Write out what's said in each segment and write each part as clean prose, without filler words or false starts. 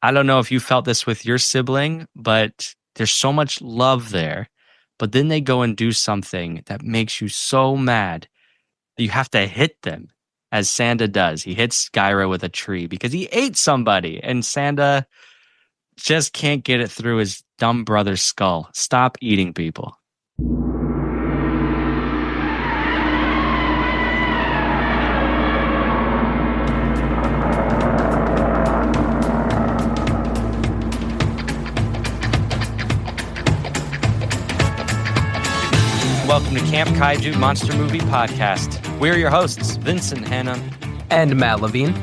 I don't know if you felt this with your sibling, but there's so much love there. But then they go and do something that makes you so mad that you have to hit them, as Sanda does. He hits Gidorah with a tree because he ate somebody, and Sanda just can't get it through his dumb brother's skull. Stop eating people. Welcome to Camp Kaiju Monster Movie Podcast. We're your hosts, Vincent Hanna and Matt Levine.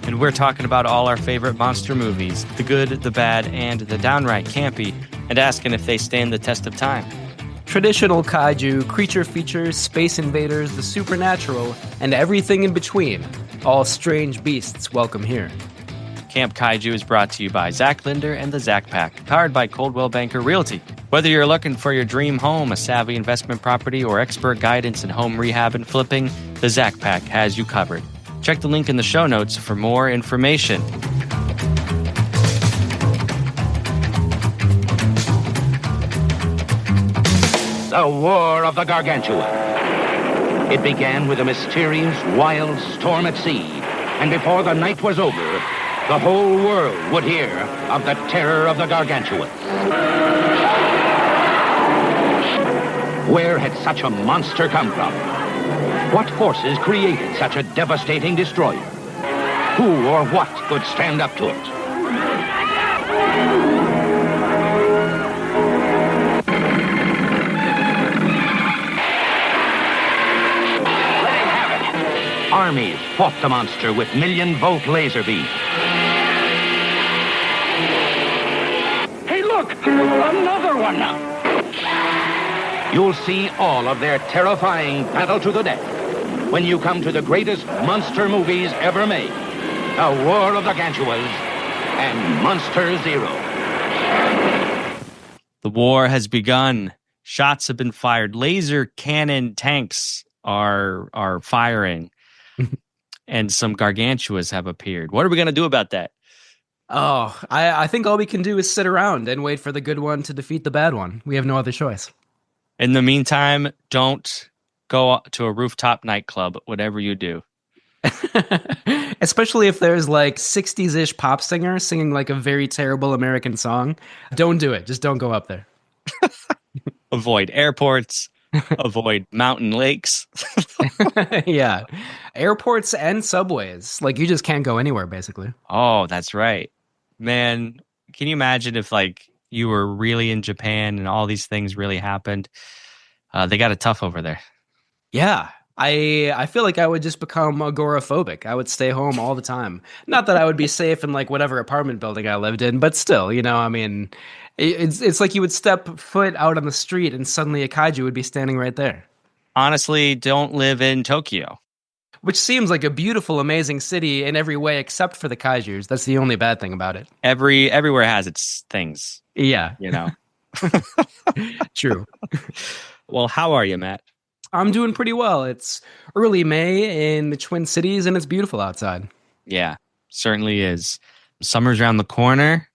And we're talking about all our favorite monster movies, the good, the bad, and the downright campy, and asking if they stand the test of time. Traditional kaiju, creature features, space invaders, the supernatural, and everything in between. All strange beasts welcome here. Camp Kaiju is brought to you by Zach Linder and the Zach Pack, powered by Coldwell Banker Realty. Whether you're looking for your dream home, a savvy investment property, or expert guidance in home rehab and flipping, the Zach Pack has you covered. Check the link in the show notes for more information. The War of the Gargantua. It began with a mysterious, wild storm at sea, and before the night was over, the whole world would hear of the terror of the Gargantuas. Where had such a monster come from? What forces created such a devastating destroyer? Who or what could stand up to it? Let him have it. Armies fought the monster with million-volt laser beams. Hey, look! Another one now! You'll see all of their terrifying battle to the death when you come to the greatest monster movies ever made, The War of the Gargantuas and Monster Zero. The war has begun. Shots have been fired. Laser cannon tanks are firing. And some gargantuas have appeared. What are we going to do about that? Oh, I think all we can do is sit around and wait for the good one to defeat the bad one. We have no other choice. In the meantime, don't go to a rooftop nightclub, whatever you do. Especially if there's like 60s-ish pop singer singing like a very terrible American song. Don't do it. Just don't go up there. Avoid airports. Avoid mountain lakes. Yeah. Airports and subways. Like, you just can't go anywhere, basically. Oh, that's right. Man, can you imagine if like you were really in Japan and all these things really happened? They got it tough over there. Yeah. I feel like I would just become agoraphobic. I would stay home all the time. Not that I would be safe in like whatever apartment building I lived in, but still, you know, I mean, it's like you would step foot out on the street and suddenly a kaiju would be standing right there. Honestly, don't live in Tokyo. Which seems like a beautiful, amazing city in every way except for the kaijus. That's the only bad thing about it. Everywhere has its things. Yeah. You know. True. Well, how are you, Matt? I'm doing pretty well. It's early May in the Twin Cities, and it's beautiful outside. Yeah, certainly is. Summer's around the corner,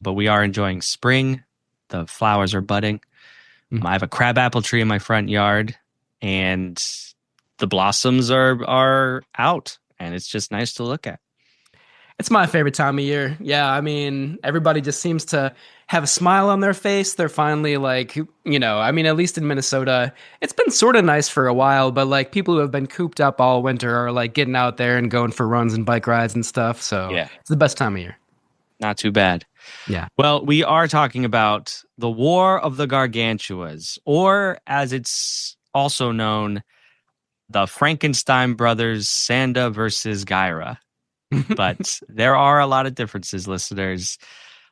but we are enjoying spring. The flowers are budding. I have a crabapple tree in my front yard, and the blossoms are out, and it's just nice to look at. It's my favorite time of year. Yeah, I mean, everybody just seems to have a smile on their face. They're finally like, you know, I mean, at least in Minnesota, it's been sort of nice for a while, but like people who have been cooped up all winter are like getting out there and going for runs and bike rides and stuff. So yeah, it's the best time of year. Not too bad. Yeah. Well, we are talking about the War of the Gargantuas, or as it's also known, the Frankenstein brothers, Sanda versus Gidorah. But there are a lot of differences, listeners.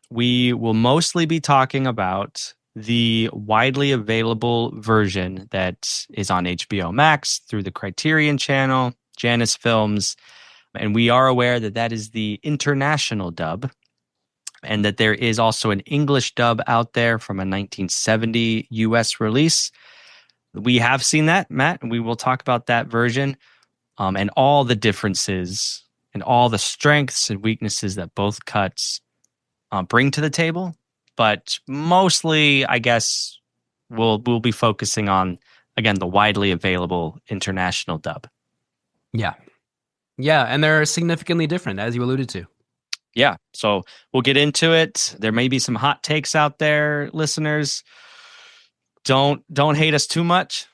We will mostly be talking about the widely available version that is on HBO Max through the Criterion Channel, Janus Films, and we are aware that that is the international dub, and that there is also an English dub out there from a 1970 US release. We have seen that, Matt, and we will talk about that version and all the differences and all the strengths and weaknesses that both cuts bring to the table. But mostly, I guess, we'll be focusing on, again, the widely available international dub. Yeah. Yeah, and they're significantly different, as you alluded to. Yeah, so we'll get into it. There may be some hot takes out there, listeners. Don't hate us too much.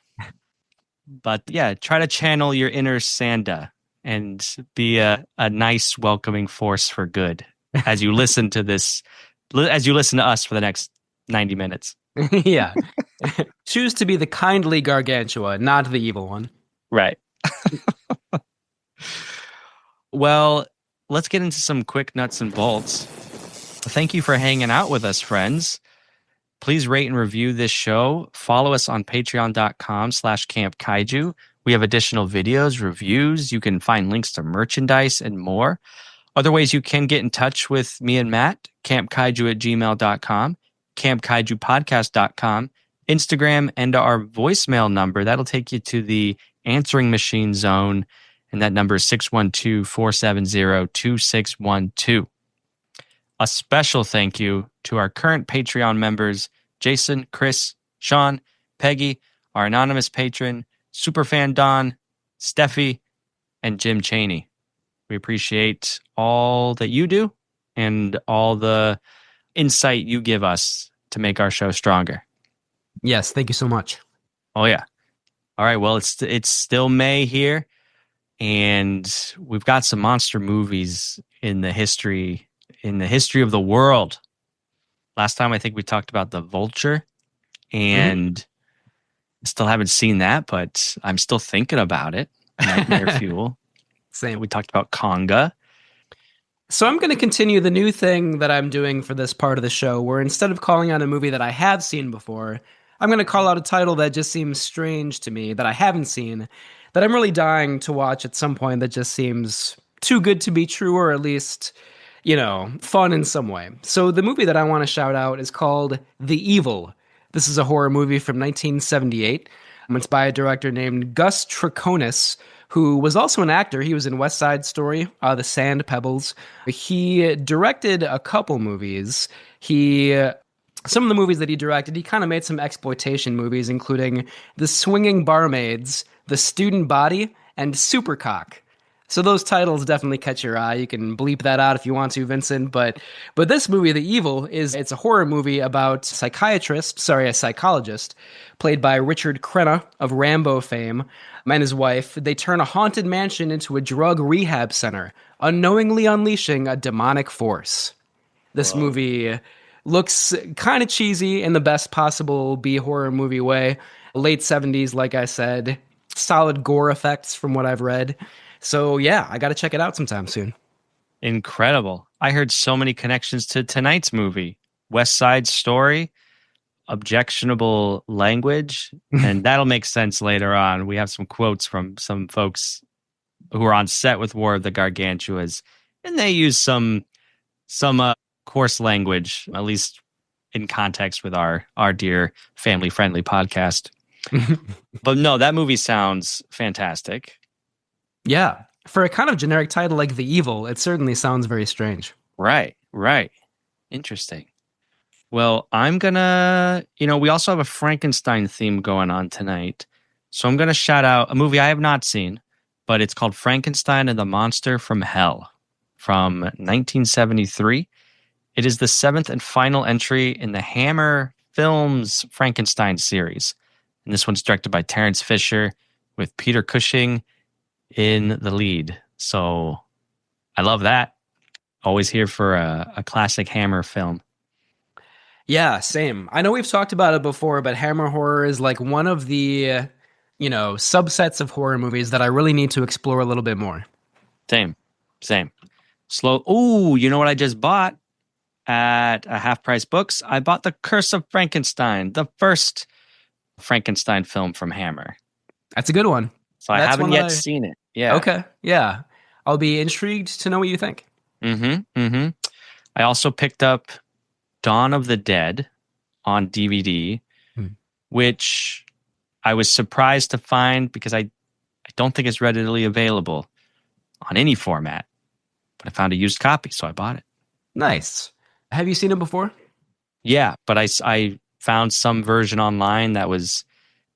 But yeah, try to channel your inner Sanda and be a nice, welcoming force for good as you listen to this, as you listen to us for the next 90 minutes. Yeah. Choose to be the kindly Gargantua, not the evil one. Right. Well, let's get into some quick nuts and bolts. Thank you for hanging out with us, friends. Please rate and review this show. Follow us on patreon.com/campkaiju. We have additional videos, reviews. You can find links to merchandise and more. Other ways you can get in touch with me and Matt, campkaiju@gmail.com, campkaijupodcast.com, Instagram, and our voicemail number. That'll take you to the answering machine zone, and that number is 612-470-2612. A special thank you to our current Patreon members, Jason, Chris, Sean, Peggy, our anonymous patron, Superfan Don, Steffi, and Jim Cheney. We appreciate all that you do and all the insight you give us to make our show stronger. Yes, thank you so much. Oh, yeah. All right, well, it's still May here, and we've got some monster movies in the history of the world. Last time I think we talked about The Vulture, and still haven't seen that, but I'm still thinking about it. Nightmare Fuel. Same. We talked about Conga. So I'm going to continue the new thing that I'm doing for this part of the show, where instead of calling out a movie that I have seen before, I'm going to call out a title that just seems strange to me, that I haven't seen, that I'm really dying to watch at some point, that just seems too good to be true, or at least, fun in some way. So the movie that I want to shout out is called The Evil. This is a horror movie from 1978. It's by a director named Gus Triconis, who was also an actor. He was in West Side Story, The Sand Pebbles. He directed a couple movies. Some of the movies that he directed, he kind of made some exploitation movies, including The Swinging Barmaids, The Student Body, and Supercock. So those titles definitely catch your eye. You can bleep that out if you want to, Vincent. But this movie, The Evil, it's a horror movie about a psychologist, played by Richard Crenna of Rambo fame, and his wife. They turn a haunted mansion into a drug rehab center, unknowingly unleashing a demonic force. This movie looks kind of cheesy in the best possible B-horror movie way. Late 70s, like I said. Solid gore effects from what I've read. So yeah, I got to check it out sometime soon. Incredible. I heard so many connections to tonight's movie. West Side Story, objectionable language, and that'll make sense later on. We have some quotes from some folks who are on set with War of the Gargantuas, and they use some coarse language, at least in context with our dear family-friendly podcast. But no, that movie sounds fantastic. Yeah. For a kind of generic title like The Evil, it certainly sounds very strange. Right. Interesting. Well, I'm gonna, we also have a Frankenstein theme going on tonight. So I'm gonna shout out a movie I have not seen, but it's called Frankenstein and the Monster from Hell from 1973. It is the 7th and final entry in the Hammer Films Frankenstein series. And this one's directed by Terrence Fisher with Peter Cushing in the lead. So I love that. Always here for a classic Hammer film. Yeah, same. I know we've talked about it before, but Hammer horror is like one of the, subsets of horror movies that I really need to explore a little bit more. Same. Slow. Ooh, you know what I just bought at a Half Price Books? I bought The Curse of Frankenstein, the first Frankenstein film from Hammer. That's a good one. So I haven't yet seen it. Yeah. Okay. Yeah. I'll be intrigued to know what you think. I also picked up Dawn of the Dead on DVD, which I was surprised to find because I don't think it's readily available on any format. But I found a used copy, so I bought it. Nice. Have you seen it before? Yeah, but I found some version online that was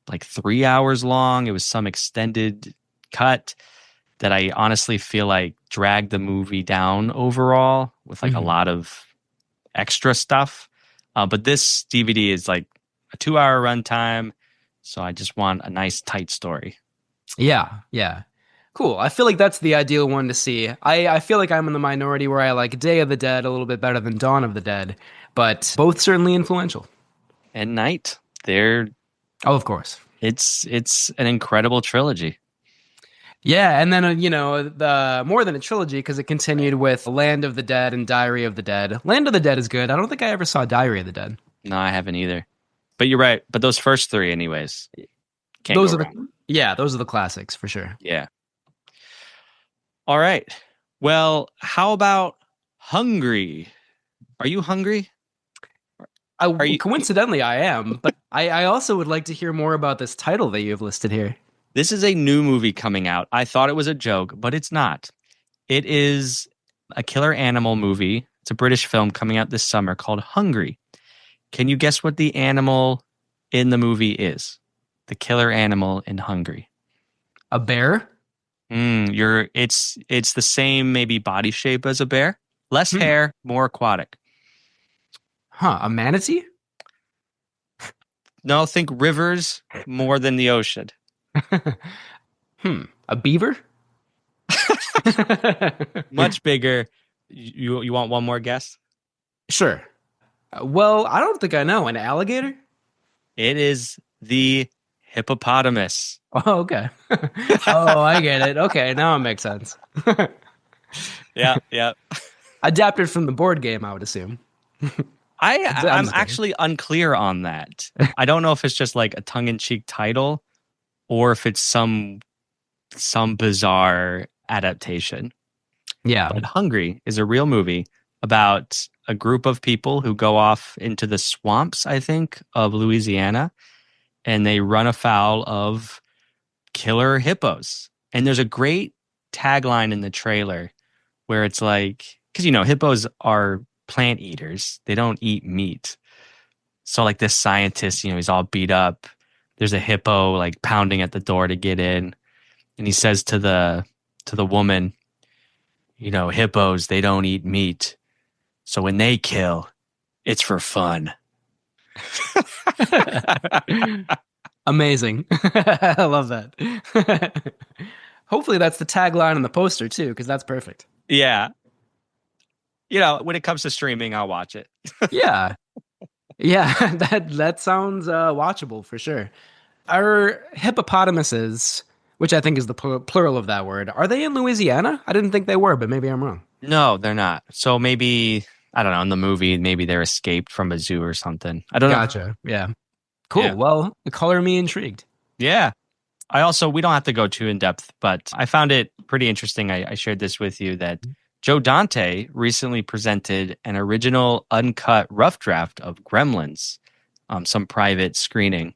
like 3 hours long. It was some extended cut that I honestly feel like dragged the movie down overall with like a Mhm. lot of extra stuff. But this DVD is like a 2 hour runtime. So I just want a nice tight story. Yeah, yeah. Cool. I feel like that's the ideal one to see. I feel like I'm in the minority where I like Day of the Dead a little bit better than Dawn of the Dead, but both certainly influential. And Night, they're Oh, of course. it's an incredible trilogy. Yeah, and then the more than a trilogy because it continued with Land of the Dead and Diary of the Dead. Land of the Dead is good. I don't think I ever saw Diary of the Dead. No, I haven't either. But you're right. But those first three, anyways, can't go Those are wrong. those are the classics for sure. Yeah. All right. Well, how about hungry? Are you hungry? Are you? Coincidentally, I am, but I also would like to hear more about this title that you have listed here. This is a new movie coming out. I thought it was a joke, but it's not. It is a killer animal movie. It's a British film coming out this summer called Hungry. Can you guess what the animal in the movie is? The killer animal in Hungry. A bear? It's the same maybe body shape as a bear. Less hair, more aquatic. Huh, a manatee? No, think rivers more than the ocean. A beaver? Much bigger. You want one more guess? Sure. Well, I don't think I know. An alligator? It is the hippopotamus. Oh, okay. Oh, I get it. Okay, now it makes sense. Yeah, yeah. Adapted from the board game, I would assume. I'm actually unclear on that. I don't know if it's just like a tongue-in-cheek title or if it's some bizarre adaptation. Yeah. But Hungry is a real movie about a group of people who go off into the swamps, I think, of Louisiana, and they run afoul of killer hippos. And there's a great tagline in the trailer where it's like, because hippos are plant eaters, they don't eat meat. So like this scientist, he's all beat up. There's a hippo like pounding at the door to get in, and he says to the woman, hippos, they don't eat meat. So when they kill, it's for fun. Amazing. I love that. Hopefully that's the tagline on the poster too, because that's perfect. Yeah. When it comes to streaming, I'll watch it. Yeah. Yeah, that sounds watchable for sure. Are hippopotamuses, which I think is the plural of that word, are they in Louisiana? I didn't think they were, but maybe I'm wrong. No, they're not. So maybe, I don't know, in the movie, maybe they're escaped from a zoo or something. I don't know. Gotcha. Yeah. Cool. Yeah. Well, color me intrigued. Yeah. We don't have to go too in depth, but I found it pretty interesting. I shared this with you that Joe Dante recently presented an original uncut rough draft of Gremlins, some private screening.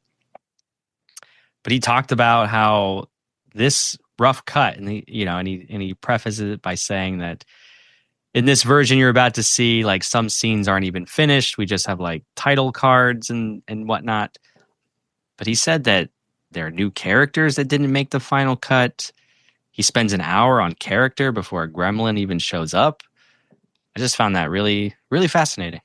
But he talked about how this rough cut, and he prefaces it by saying that in this version you're about to see, like, some scenes aren't even finished. We just have like title cards and whatnot. But he said that there are new characters that didn't make the final cut. He spends an hour on character before a gremlin even shows up. I just found that really, really fascinating.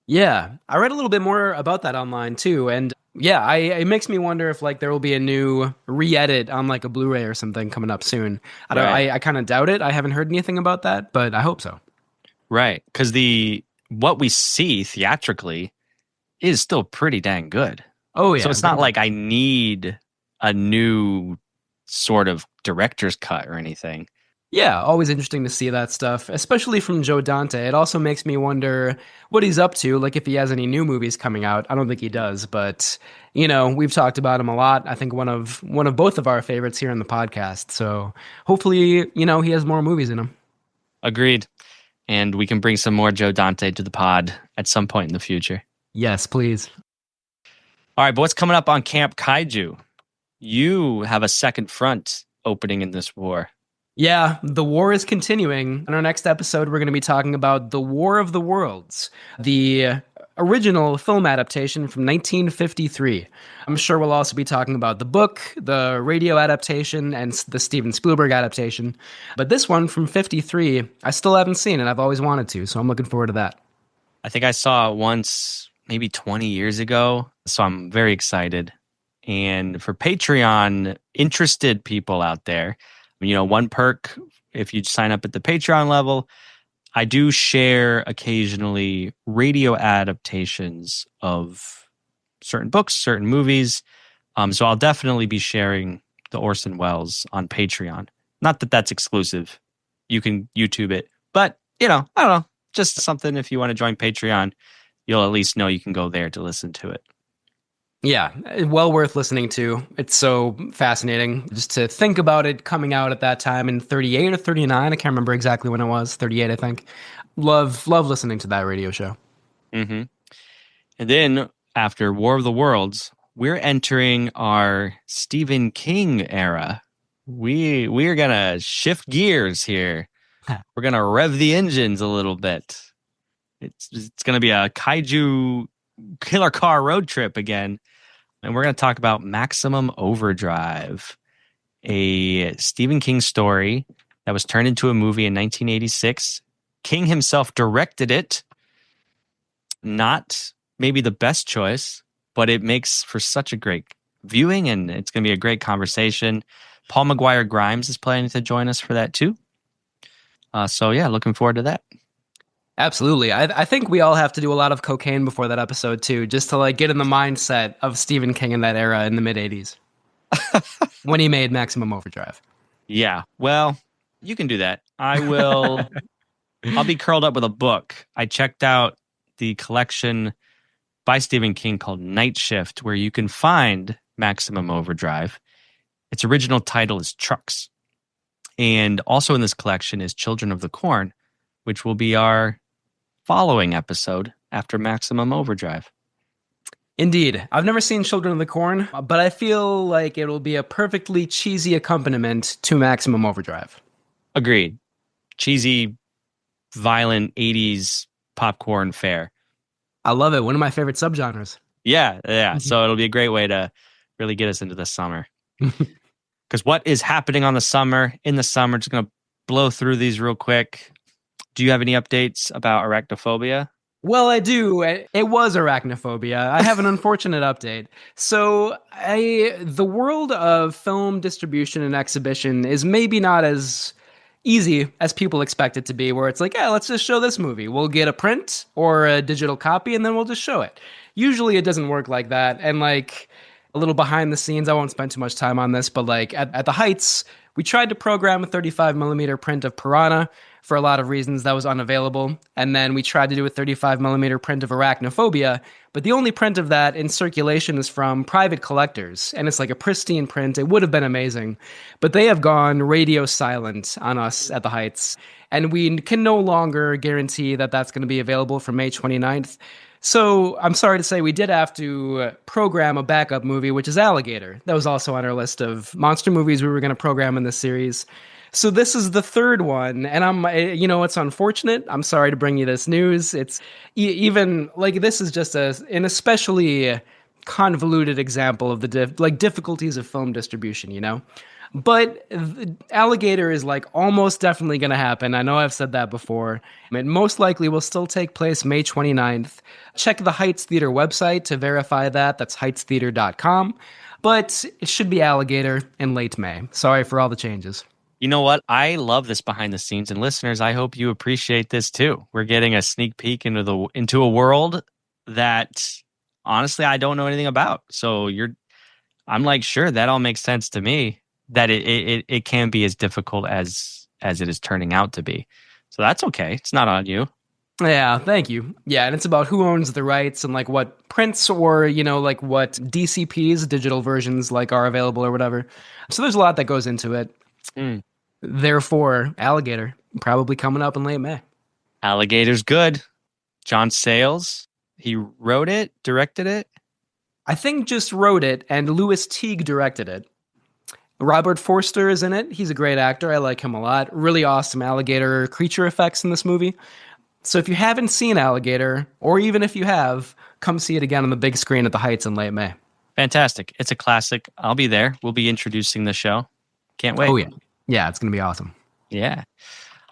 Yeah, I read a little bit more about that online too, and yeah, it makes me wonder if like there will be a new re-edit on like a Blu-ray or something coming up soon. I kind of doubt it. I haven't heard anything about that, but I hope so. Right, because what we see theatrically is still pretty dang good. Oh yeah, so it's not like I need a new sort of director's cut or anything. Yeah, always interesting to see that stuff, especially from Joe Dante. It also makes me wonder what he's up to, like if he has any new movies coming out. I don't think he does, but we've talked about him a lot. I think one of both of our favorites here on the podcast. So hopefully, he has more movies in him. Agreed. And we can bring some more Joe Dante to the pod at some point in the future. Yes, please. All right, but what's coming up on Camp Kaiju? You have a second front opening in this war. Yeah, the war is continuing. In our next episode, we're going to be talking about The War of the Worlds, the original film adaptation from 1953. I'm sure we'll also be talking about the book, the radio adaptation, and the Steven Spielberg adaptation. But this one from 53, I still haven't seen, and I've always wanted to, so I'm looking forward to that. I think I saw it once, maybe 20 years ago, so I'm very excited. And for Patreon interested people out there, one perk if you sign up at the Patreon level, I do share occasionally radio adaptations of certain books, certain movies. So I'll definitely be sharing the Orson Welles on Patreon. Not that that's exclusive. You can YouTube it. But, I don't know. Just something if you want to join Patreon, you'll at least know you can go there to listen to it. Yeah, well worth listening to. It's so fascinating just to think about it coming out at that time in 38 or 39. I can't remember exactly when it was. 38, I think. Love listening to that radio show. Mm-hmm. And then after War of the Worlds, we're entering our Stephen King era. We're gonna shift gears here. We're gonna rev the engines a little bit. It's gonna be a kaiju killer car road trip again. And we're going to talk about Maximum Overdrive, a Stephen King story that was turned into a movie in 1986. King himself directed it. Not maybe the best choice, but it makes for such a great viewing, and it's going to be a great conversation. Paul McGuire Grimes is planning to join us for that too. So yeah, looking forward to that. Absolutely. I think we all have to do a lot of cocaine before that episode too, just to get in the mindset of Stephen King in that era in the mid 80s when he made Maximum Overdrive. Yeah. Well, you can do that. I'll be curled up with a book. I checked out the collection by Stephen King called Night Shift, where you can find Maximum Overdrive. Its original title is Trucks. And also in this collection is Children of the Corn, which will be our following episode after Maximum Overdrive. Indeed. I've never seen Children of the Corn, but I feel like it'll be a perfectly cheesy accompaniment to Maximum Overdrive. Agreed. Cheesy, violent 80s popcorn fare. I love it. One of my favorite subgenres. Yeah. So it'll be a great way to really get us into the summer. Because what is happening in the summer, just going to blow through these real quick. Do you have any updates about arachnophobia? Well, I do. It was arachnophobia. I have an unfortunate update. So, the world of film distribution and exhibition is maybe not as easy as people expect it to be, where it's like, yeah, let's just show this movie. We'll get a print or a digital copy, and then we'll just show it. Usually it doesn't work like that. And a little behind the scenes, I won't spend too much time on this, but at the Heights, we tried to program a 35 millimeter print of Piranha. For a lot of reasons, that was unavailable. And then we tried to do a 35 millimeter print of Arachnophobia, but the only print of that in circulation is from private collectors, and it's like a pristine print. It would have been amazing, but they have gone radio silent on us at the Heights, and we can no longer guarantee that that's going to be available for May 29th. So I'm sorry to say we did have to program a backup movie, which is Alligator. That was also on our list of monster movies we were going to program in this series. So this is the third one, and it's unfortunate. I'm sorry to bring you this news. It's even this is just an especially convoluted example of the difficulties of film distribution, But Alligator is almost definitely going to happen. I know I've said that before. It most likely will still take place May 29th. Check the Heights Theater website to verify that. That's heightstheater.com. But it should be Alligator in late May. Sorry for all the changes. You know what? I love this behind the scenes, and listeners, I hope you appreciate this too. We're getting a sneak peek into a world that honestly I don't know anything about. So I'm sure that all makes sense to me. That it can be as difficult as it is turning out to be. So that's okay. It's not on you. Yeah, thank you. Yeah, and it's about who owns the rights and what prints or what DCPs, digital versions are available or whatever. So there's a lot that goes into it. Therefore, Alligator probably coming up in late May. Alligator's good. John Sayles, he wrote it, directed it. I think just wrote it, and Louis Teague directed it. Robert Forster is in it. He's a great actor. I like him a lot. Really awesome alligator creature effects in this movie. So if you haven't seen Alligator, or even if you have, come see it again on the big screen at the Heights in late May. Fantastic. It's a classic. I'll be there. We'll be introducing the show. Can't wait. Oh, yeah. Yeah, it's going to be awesome. Yeah.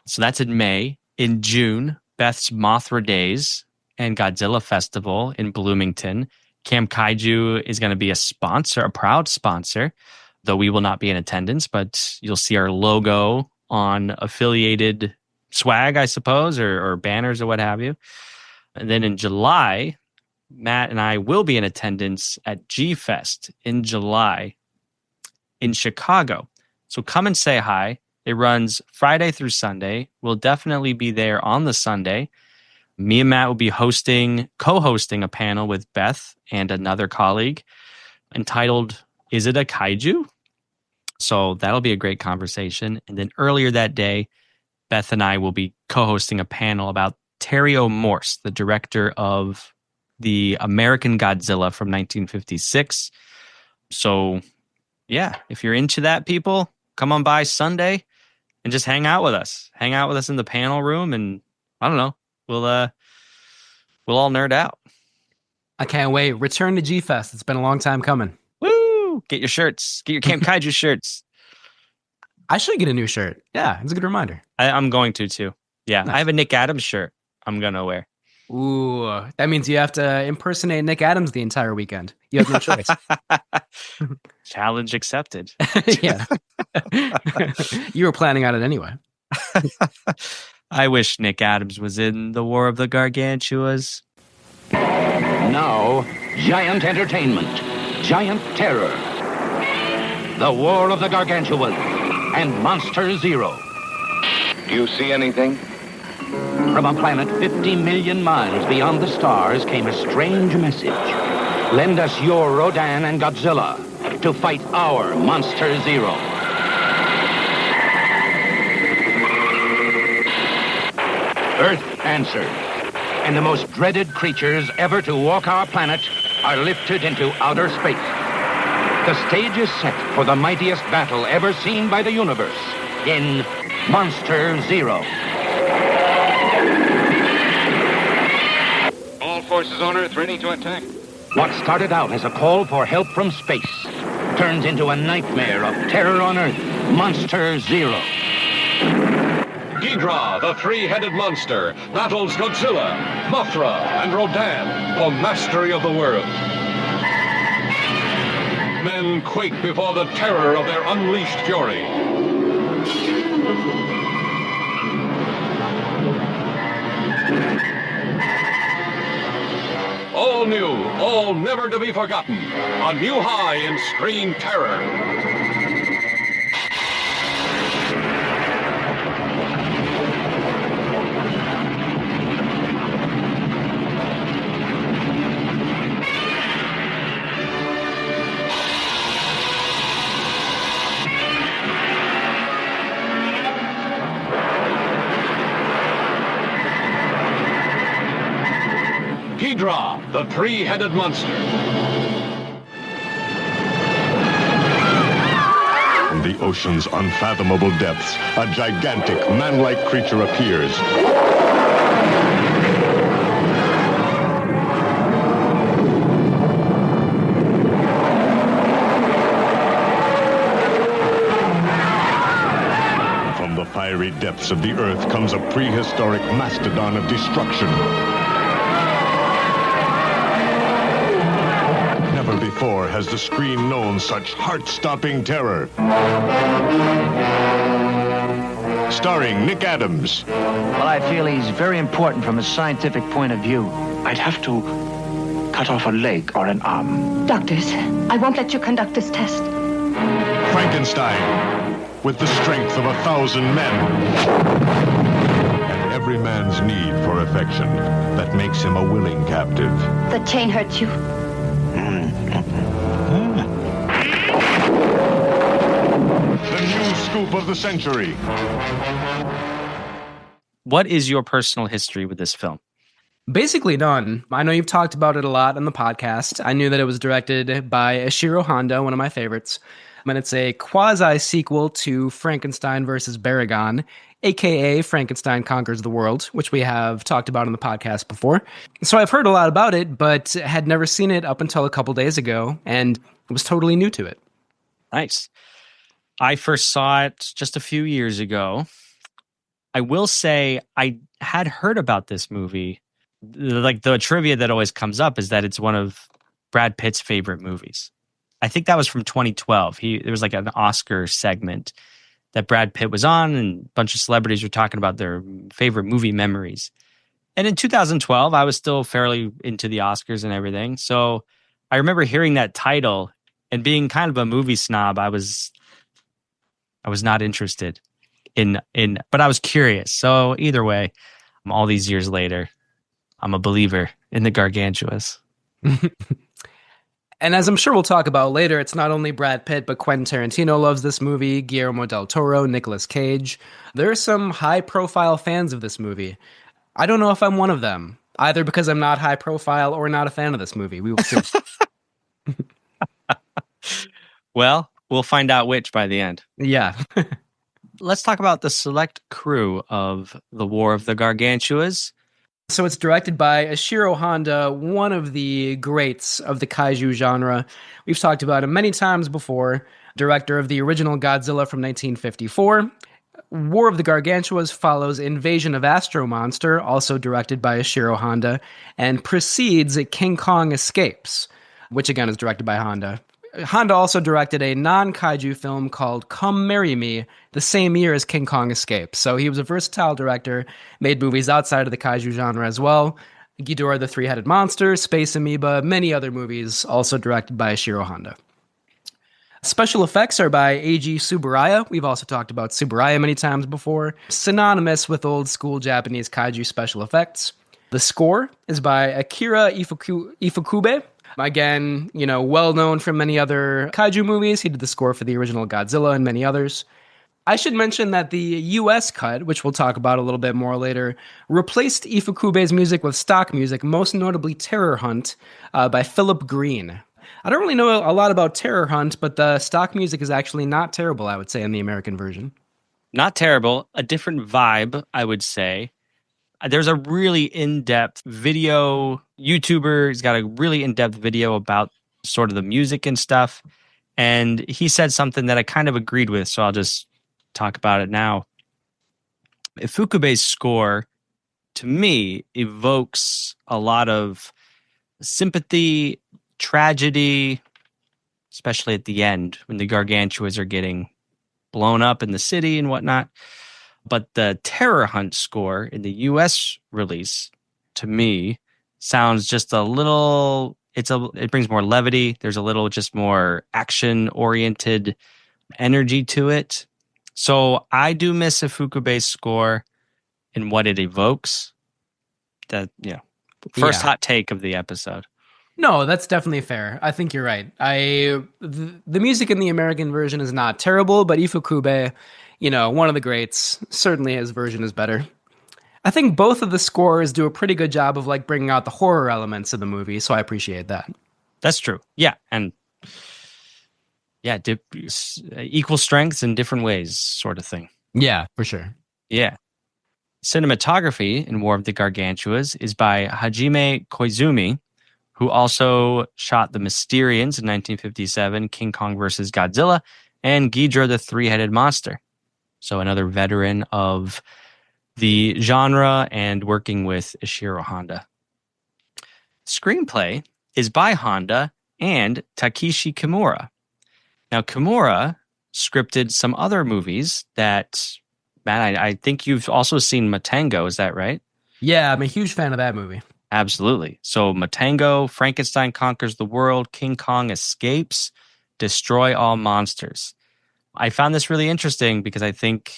So that's in May. In June, Beth's Mothra Days and Godzilla Festival in Bloomington. Camp Kaiju is going to be a sponsor, a proud sponsor, though we will not be in attendance, but you'll see our logo on affiliated swag, I suppose, or banners or what have you. And then in July, Matt and I will be in attendance at G-Fest in July in Chicago. So come and say hi. It runs Friday through Sunday. We'll definitely be there on the Sunday. Me and Matt will be co-hosting a panel with Beth and another colleague entitled, Is It a Kaiju? So that'll be a great conversation. And then earlier that day, Beth and I will be co-hosting a panel about Terry O'Morse, the director of the American Godzilla from 1956. So yeah, if you're into that, people, come on by Sunday and just hang out with us. Hang out with us in the panel room, and I don't know, we'll all nerd out. I can't wait. Return to G-Fest. It's been a long time coming. Woo! Get your shirts. Get your Camp Kaiju shirts. I should get a new shirt. Yeah, it's a good reminder. I'm going to too. Yeah, Nice. I have a Nick Adams shirt I'm going to wear. Ooh, that means you have to impersonate Nick Adams the entire weekend. You have no choice. Challenge accepted. Yeah. You were planning on it anyway. I wish Nick Adams was in the War of the Gargantuas. Now, giant entertainment, giant terror. The War of the Gargantuas and Monster Zero. Do you see anything? From a planet 50 million miles beyond the stars came a strange message. Lend us your Rodan and Godzilla to fight our Monster Zero. Earth answered, and the most dreaded creatures ever to walk our planet are lifted into outer space. The stage is set for the mightiest battle ever seen by the universe in Monster Zero. All forces on Earth ready to attack. What started out as a call for help from space turns into a nightmare of terror on Earth, Monster Zero. Gidorah, the three-headed monster, battles Godzilla, Mothra, and Rodan for mastery of the world. Men quake before the terror of their unleashed fury. All new, all never to be forgotten. A new high in screen terror. Gidorah, the three-headed monster. From the ocean's unfathomable depths, a gigantic, man-like creature appears. From the fiery depths of the earth comes a prehistoric mastodon of destruction. Never before has the screen known such heart-stopping terror. Starring Nick Adams. Well, I feel he's very important from a scientific point of view. I'd have to cut off a leg or an arm. Doctors, I won't let you conduct this test. Frankenstein, with the strength of 1,000 men. And every man's need for affection that makes him a willing captive. The chain hurt you. The new scoop of the century. What is your personal history with this film? Basically none. I know you've talked about it a lot on the podcast. I knew that it was directed by Ishiro Honda, one of my favorites. And it's a quasi-sequel to Frankenstein versus Baragon, a.k.a. Frankenstein Conquers the World, which we have talked about on the podcast before. So I've heard a lot about it, but had never seen it up until a couple days ago, and was totally new to it. Nice. I first saw it just a few years ago. I will say I had heard about this movie. Like the trivia that always comes up is that it's one of Brad Pitt's favorite movies. I think that was from 2012. There was like an Oscar segment that Brad Pitt was on, and a bunch of celebrities were talking about their favorite movie memories. And in 2012, I was still fairly into the Oscars and everything. So I remember hearing that title and being kind of a movie snob. I was not interested but I was curious. So either way, all these years later, I'm a believer in the Gargantuas. And as I'm sure we'll talk about later, it's not only Brad Pitt, but Quentin Tarantino loves this movie, Guillermo del Toro, Nicolas Cage. There are some high-profile fans of this movie. I don't know if I'm one of them, either because I'm not high-profile or not a fan of this movie. We will see. Well, we'll find out which by the end. Yeah. Let's talk about the select crew of The War of the Gargantuas. So it's directed by Ishiro Honda, one of the greats of the kaiju genre. We've talked about him many times before. Director of the original Godzilla from 1954. War of the Gargantuas follows Invasion of Astro-Monster, also directed by Ishiro Honda, and precedes King Kong Escapes, which again is directed by Honda. Honda also directed a non-kaiju film called Come Marry Me the same year as King Kong Escapes. So he was a versatile director, made movies outside of the kaiju genre as well. Gidorah the Three-Headed Monster, Space Amoeba, many other movies also directed by Ishiro Honda. Special effects are by A.G. Tsuburaya. We've also talked about Tsuburaya many times before. Synonymous with old school Japanese kaiju special effects. The score is by Akira Ifukube. Again, well known from many other kaiju movies. He did the score for the original Godzilla and many others. I should mention that the US cut, which we'll talk about a little bit more later, replaced Ifukube's music with stock music, most notably Terror Hunt by Philip Green. I don't really know a lot about Terror Hunt, but the stock music is actually not terrible, I would say, in the American version. Not terrible. A different vibe, I would say. There's a really in-depth video YouTuber. He's got a really in-depth video about sort of the music and stuff. And he said something that I kind of agreed with, so I'll just talk about it now. Ifukube's score, to me, evokes a lot of sympathy, tragedy, especially at the end when the Gargantuas are getting blown up in the city and whatnot. But the Terror Hunt score in the US release, to me, sounds just a little, it brings more levity. There's a little just more action-oriented energy to it. So I do miss Ifukube's score and what it evokes. First hot take of the episode. No, that's definitely fair. I think you're right. The music in the American version is not terrible, but Ifukube, one of the greats, certainly his version is better. I think both of the scores do a pretty good job of bringing out the horror elements of the movie, so I appreciate that. That's true. Yeah, and equal strengths in different ways, sort of thing. Yeah, for sure. Yeah. Cinematography in War of the Gargantuas is by Hajime Koizumi, who also shot The Mysterians in 1957, King Kong vs. Godzilla, and Gidorah the Three-Headed Monster. So another veteran of the genre and working with Ishiro Honda. Screenplay is by Honda and Takeshi Kimura. Now, Kimura scripted some other movies that, Matt, I think you've also seen Matango, is that right? Yeah, I'm a huge fan of that movie. Absolutely. So Matango, Frankenstein Conquers the World, King Kong Escapes, Destroy All Monsters. I found this really interesting because I think,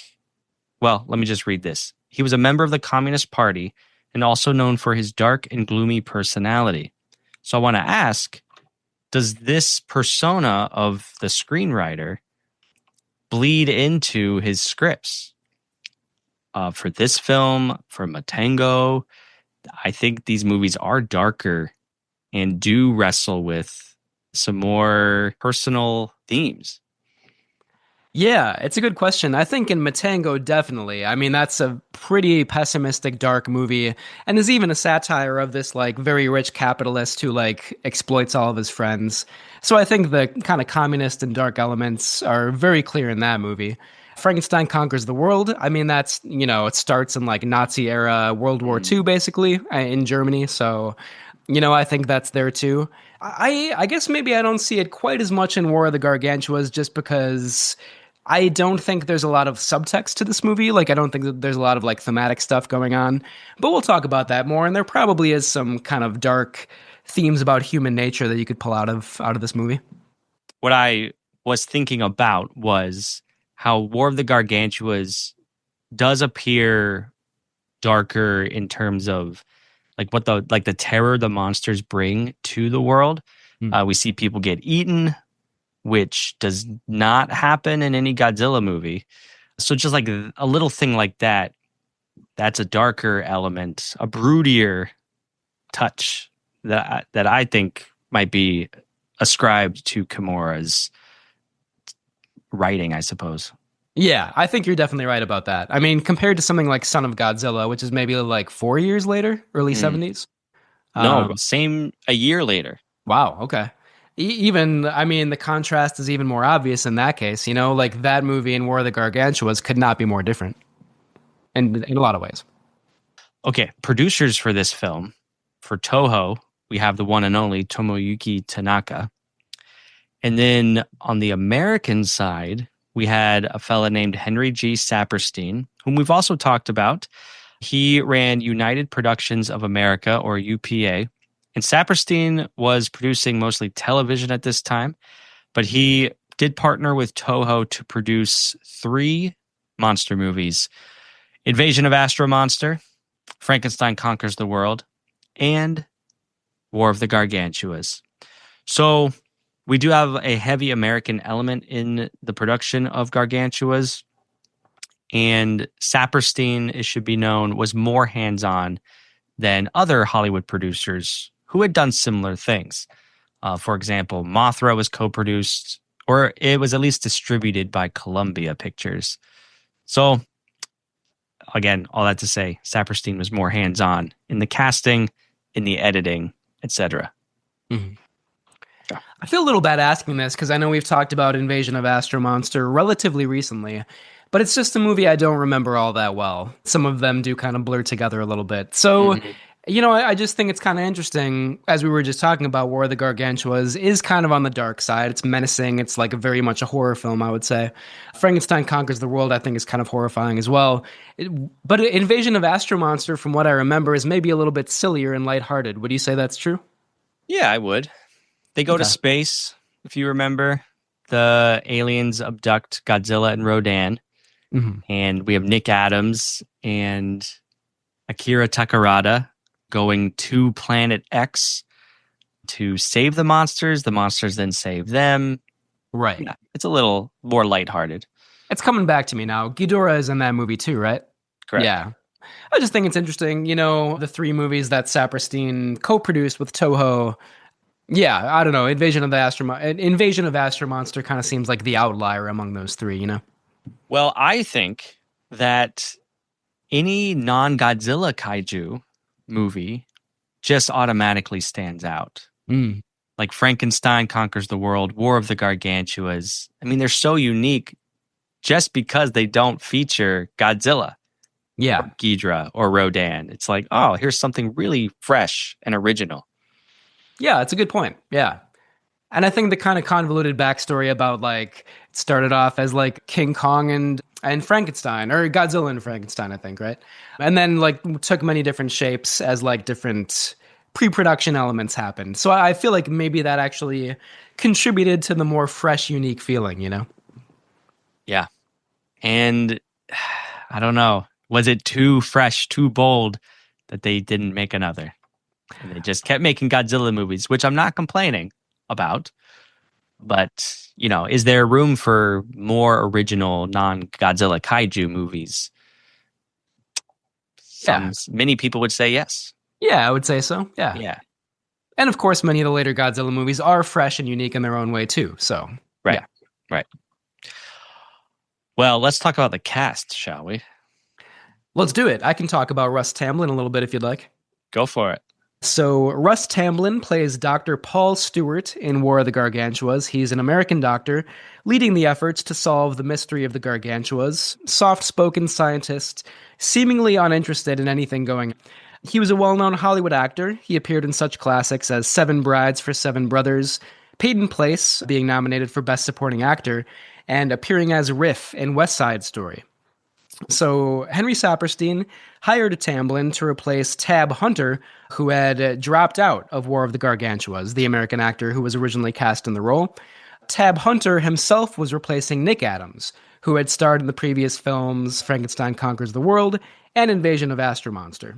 let me just read this. He was a member of the Communist Party and also known for his dark and gloomy personality. So I want to ask, does this persona of the screenwriter bleed into his scripts? For this film, for Matango, I think these movies are darker and do wrestle with some more personal themes. Yeah, it's a good question. I think in Matango, definitely. I mean, that's a pretty pessimistic, dark movie. And there's even a satire of this, like, very rich capitalist who, like, exploits all of his friends. So I think the kind of communist and dark elements are very clear in that movie. Frankenstein Conquers the World. I mean, that's, it starts in, like, Nazi era World War II, basically, in Germany. So, I think that's there too. I guess maybe I don't see it quite as much in War of the Gargantuas just because I don't think there's a lot of subtext to this movie. Like, I don't think that there's a lot of like thematic stuff going on, but we'll talk about that more. And there probably is some kind of dark themes about human nature that you could pull out of this movie. What I was thinking about was how War of the Gargantuas does appear darker in terms of like what the terror the monsters bring to the world. We see people get eaten, which does not happen in any Godzilla movie. So just like a little thing like that, that's a darker element, a broodier touch that I think might be ascribed to Kimura's writing, I suppose. Yeah, I think you're definitely right about that. I mean, compared to something like Son of Godzilla, which is maybe like 4 years later, early 70s. No, a year later. Wow, okay. Even, I mean, the contrast is even more obvious in that case. Like that movie and War of the Gargantuas could not be more different in a lot of ways. Okay, producers for this film, for Toho, we have the one and only Tomoyuki Tanaka. And then on the American side, we had a fella named Henry G. Saperstein, whom we've also talked about. He ran United Productions of America, or UPA. And Saperstein was producing mostly television at this time, but he did partner with Toho to produce 3 monster movies: Invasion of Astro-Monster, Frankenstein Conquers the World, and War of the Gargantuas. So we do have a heavy American element in the production of Gargantuas, and Saperstein, it should be known, was more hands-on than other Hollywood producers who had done similar things. For example, Mothra was co-produced, or it was at least distributed by Columbia Pictures. So, again, all that to say, Saperstein was more hands-on in the casting, in the editing, etc. Mm-hmm. I feel a little bad asking this because I know we've talked about Invasion of Astro-Monster relatively recently, but it's just a movie I don't remember all that well. Some of them do kind of blur together a little bit. So, I just think it's kind of interesting, as we were just talking about, War of the Gargantuas is kind of on the dark side. It's menacing. It's like very much a horror film, I would say. Frankenstein Conquers the World, I think, is kind of horrifying as well. But Invasion of Astro-Monster, from what I remember, is maybe a little bit sillier and lighthearted. Would you say that's true? Yeah, I would. They go to space, if you remember. The aliens abduct Godzilla and Rodan. Mm-hmm. And we have Nick Adams and Akira Takarada going to Planet X to save the monsters. The monsters then save them. Right. Yeah, it's a little more lighthearted. It's coming back to me now. Ghidorah is in that movie too, right? Correct. Yeah. I just think it's interesting, the 3 movies that Saperstein co-produced with Toho. Yeah, I don't know. Invasion of Astro-Monster kind of seems like the outlier among those 3, Well, I think that any non-Godzilla kaiju movie just automatically stands out. Like Frankenstein Conquers the World, War of the Gargantuas. I mean, they're so unique just because they don't feature Godzilla. Yeah. Or Gidorah or Rodan. It's like, oh, here's something really fresh and original. Yeah, it's a good point. Yeah. And I think the kind of convoluted backstory about like it started off as like King Kong and Frankenstein, or Godzilla and Frankenstein, I think, right? And then like took many different shapes as like different pre-production elements happened. So I feel like maybe that actually contributed to the more fresh, unique feeling, Yeah. And I don't know, was it too fresh, too bold that they didn't make another? And they just kept making Godzilla movies, which I'm not complaining about. But, is there room for more original non-Godzilla kaiju movies? Many people would say yes. Yeah, I would say so. Yeah. Yeah. And of course, many of the later Godzilla movies are fresh and unique in their own way too. So, right. Yeah. Right. Well, let's talk about the cast, shall we? Let's do it. I can talk about Russ Tamblyn a little bit if you'd like. Go for it. So, Russ Tamblyn plays Dr. Paul Stewart in War of the Gargantuas. He's an American doctor leading the efforts to solve the mystery of the Gargantuas. Soft-spoken scientist, seemingly uninterested in anything going on. He was a well-known Hollywood actor. He appeared in such classics as Seven Brides for Seven Brothers, Peyton Place, being nominated for Best Supporting Actor, and appearing as Riff in West Side Story. So Henry Saperstein hired Tamblyn to replace Tab Hunter, who had dropped out of War of the Gargantuas, the American actor who was originally cast in the role. Tab Hunter himself was replacing Nick Adams, who had starred in the previous films Frankenstein Conquers the World and Invasion of Astro-Monster.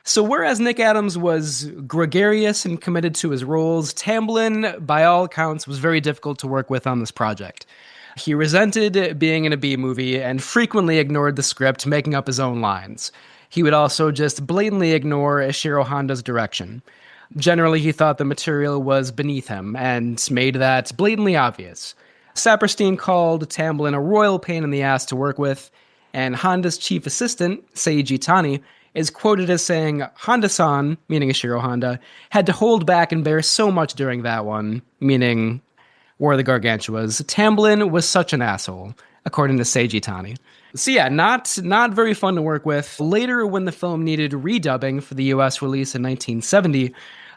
So whereas Nick Adams was gregarious and committed to his roles, Tamblyn, by all accounts, was very difficult to work with on this project. He resented being in a B-movie and frequently ignored the script, making up his own lines. He would also just blatantly ignore Ishiro Honda's direction. Generally, he thought the material was beneath him and made that blatantly obvious. Saperstein called Tamblyn a royal pain in the ass to work with, and Honda's chief assistant, Seiji Tani, is quoted as saying, Honda-san, meaning Ishiro Honda, had to hold back and bear so much during that one, meaning War of the Gargantuas. Tamblyn was such an asshole, according to Seiji Tani. So yeah, not very fun to work with. Later, when the film needed redubbing for the US release in 1970,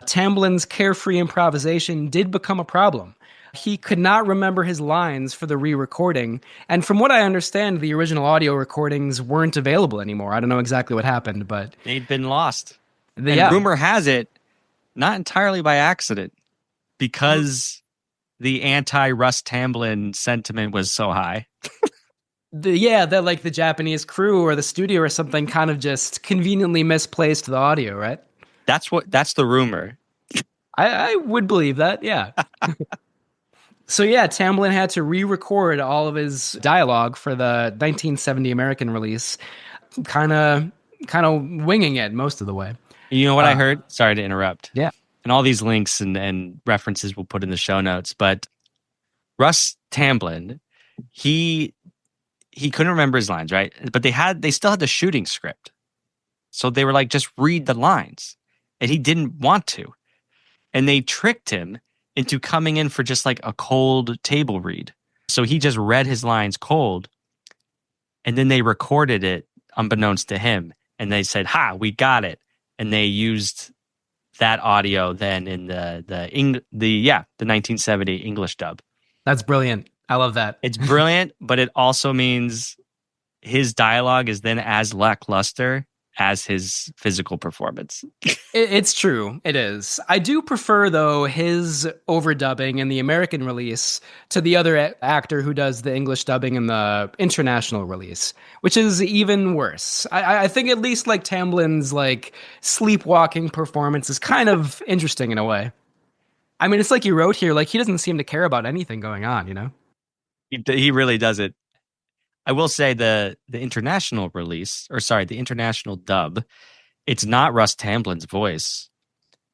Tamblyn's carefree improvisation did become a problem. He could not remember his lines for the re-recording, and from what I understand, the original audio recordings weren't available anymore. I don't know exactly what happened, but They'd been lost. yeah. And rumor has it, not entirely by accident, because the anti-Russ Tamblyn sentiment was so high. That like the Japanese crew or the studio or something kind of just conveniently misplaced the audio, right? That's the rumor. I would believe that, yeah. So yeah, Tamblyn had to re-record all of his dialogue for the 1970 American release, kind of winging it most of the way. You know what I heard? Sorry to interrupt. Yeah. And all these links and references we'll put in the show notes. But Russ Tamblyn, he couldn't remember his lines, right? But they still had the shooting script. So they were like, just read the lines. And he didn't want to. And they tricked him into coming in for just like a cold table read. So he just read his lines cold. And then they recorded it unbeknownst to him. And they said, we got it. And they used that audio then in the 1970 English dub. That's brilliant. I love that. It's brilliant, but it also means his dialogue is then as lackluster as his physical performance. It's true. It is. I do prefer, though, his overdubbing in the American release to the other actor who does the English dubbing in the international release, which is even worse. I think at least like Tamblyn's like sleepwalking performance is kind of interesting in a way. I mean, it's like you wrote here, like he doesn't seem to care about anything going on, you know? He really doesn't. I will say the international release, the international dub, it's not Russ Tamblyn's voice.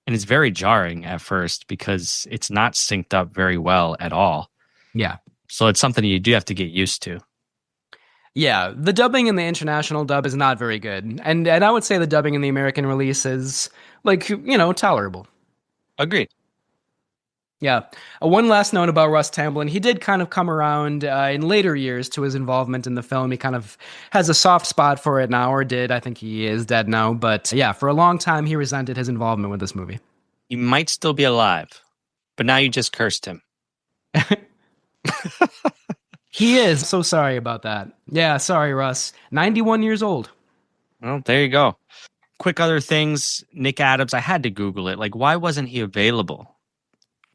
And it's very jarring at first because it's not synced up very well at all. Yeah. So it's something you do have to get used to. Yeah, the dubbing in the international dub is not very good. And I would say the dubbing in the American release is, like, tolerable. Agreed. Yeah. One last note about Russ Tamblyn. He did kind of come around in later years to his involvement in the film. He kind of has a soft spot for it now, or did. I think he is dead now. But yeah, for a long time, he resented his involvement with this movie. He might still be alive, but now you just cursed him. He is. So sorry about that. Yeah, sorry, Russ. 91 years old. Well, there you go. Quick other things. Nick Adams, I had to Google it. Like, why wasn't he available?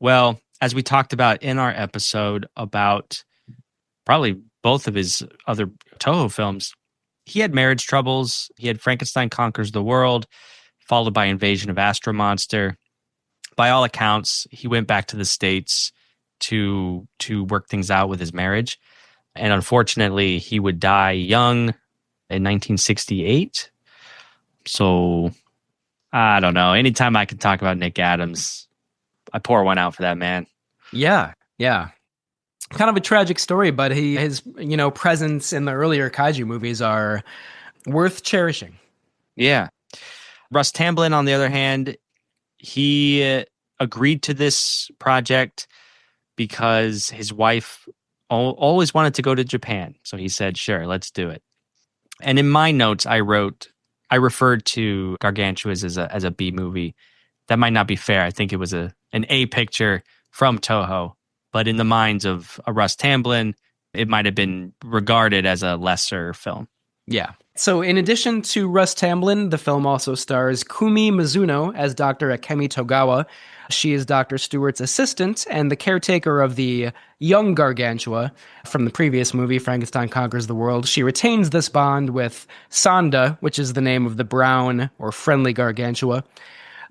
Well, as we talked about in our episode about probably both of his other Toho films, he had marriage troubles. He had Frankenstein Conquers the World, followed by Invasion of Astro-Monster. By all accounts, he went back to the States to work things out with his marriage. And unfortunately, he would die young in 1968. So, I don't know. Anytime I can talk about Nick Adams, I pour one out for that man. Yeah, yeah. kind of a tragic story, but his presence in the earlier kaiju movies are worth cherishing. Yeah. Russ Tamblyn, on the other hand, he agreed to this project because his wife always wanted to go to Japan. So he said, sure, let's do it. And in my notes, I referred to Gargantuas as a B movie. That might not be fair. I think it was an A picture from Toho. But in the minds of Russ Tamblyn, it might have been regarded as a lesser film. Yeah. So in addition to Russ Tamblyn, the film also stars Kumi Mizuno as Dr. Akemi Togawa. She is Dr. Stewart's assistant and the caretaker of the young Gargantua from the previous movie, Frankenstein Conquers the World. She retains this bond with Sanda, which is the name of the brown or friendly Gargantua.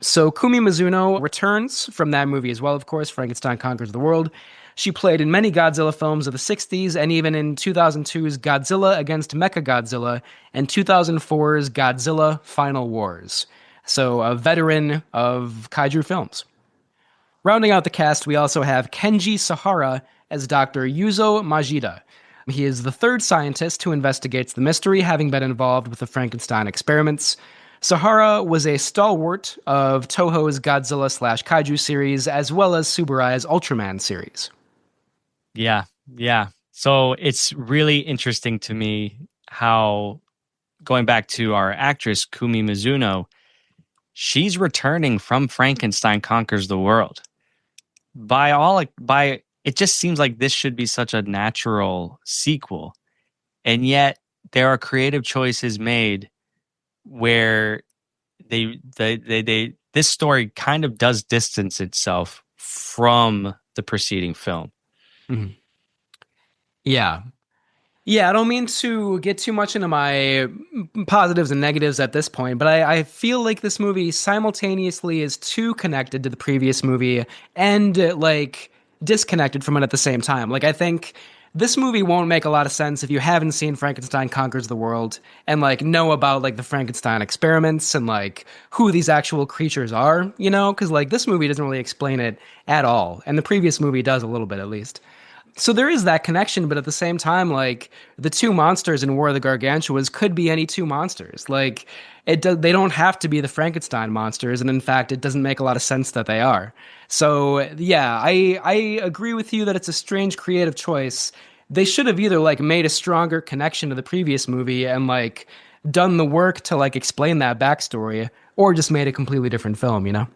So Kumi Mizuno returns from that movie as well, of course, Frankenstein Conquers the World. She played in many Godzilla films of the 60s and even in 2002's Godzilla against Mechagodzilla and 2004's Godzilla Final Wars. So a veteran of kaiju films. Rounding out the cast, we also have Kenji Sahara as Dr. Yuzo Majida. He is the third scientist who investigates the mystery, having been involved with the Frankenstein experiments. Sahara was a stalwart of Toho's Godzilla/Kaiju series, as well as Tsuburaya's Ultraman series. Yeah. So it's really interesting to me how, going back to our actress, Kumi Mizuno, she's returning from Frankenstein Conquers the World. It just seems like this should be such a natural sequel. And yet there are creative choices made where this story kind of does distance itself from the preceding film. Mm-hmm. Yeah, I don't mean to get too much into my positives and negatives at this point, but I feel like this movie simultaneously is too connected to the previous movie and disconnected from it at the same time. I think this movie won't make a lot of sense if you haven't seen Frankenstein Conquers the World and know about the Frankenstein experiments and who these actual creatures are, because this movie doesn't really explain it at all, and the previous movie does a little bit at least. So there is that connection, but at the same time, the two monsters in War of the Gargantuas could be any two monsters. They don't have to be the Frankenstein monsters, and in fact, it doesn't make a lot of sense that they are. So yeah, I agree with you that it's a strange creative choice. They should have either made a stronger connection to the previous movie and done the work to explain that backstory, or just made a completely different film.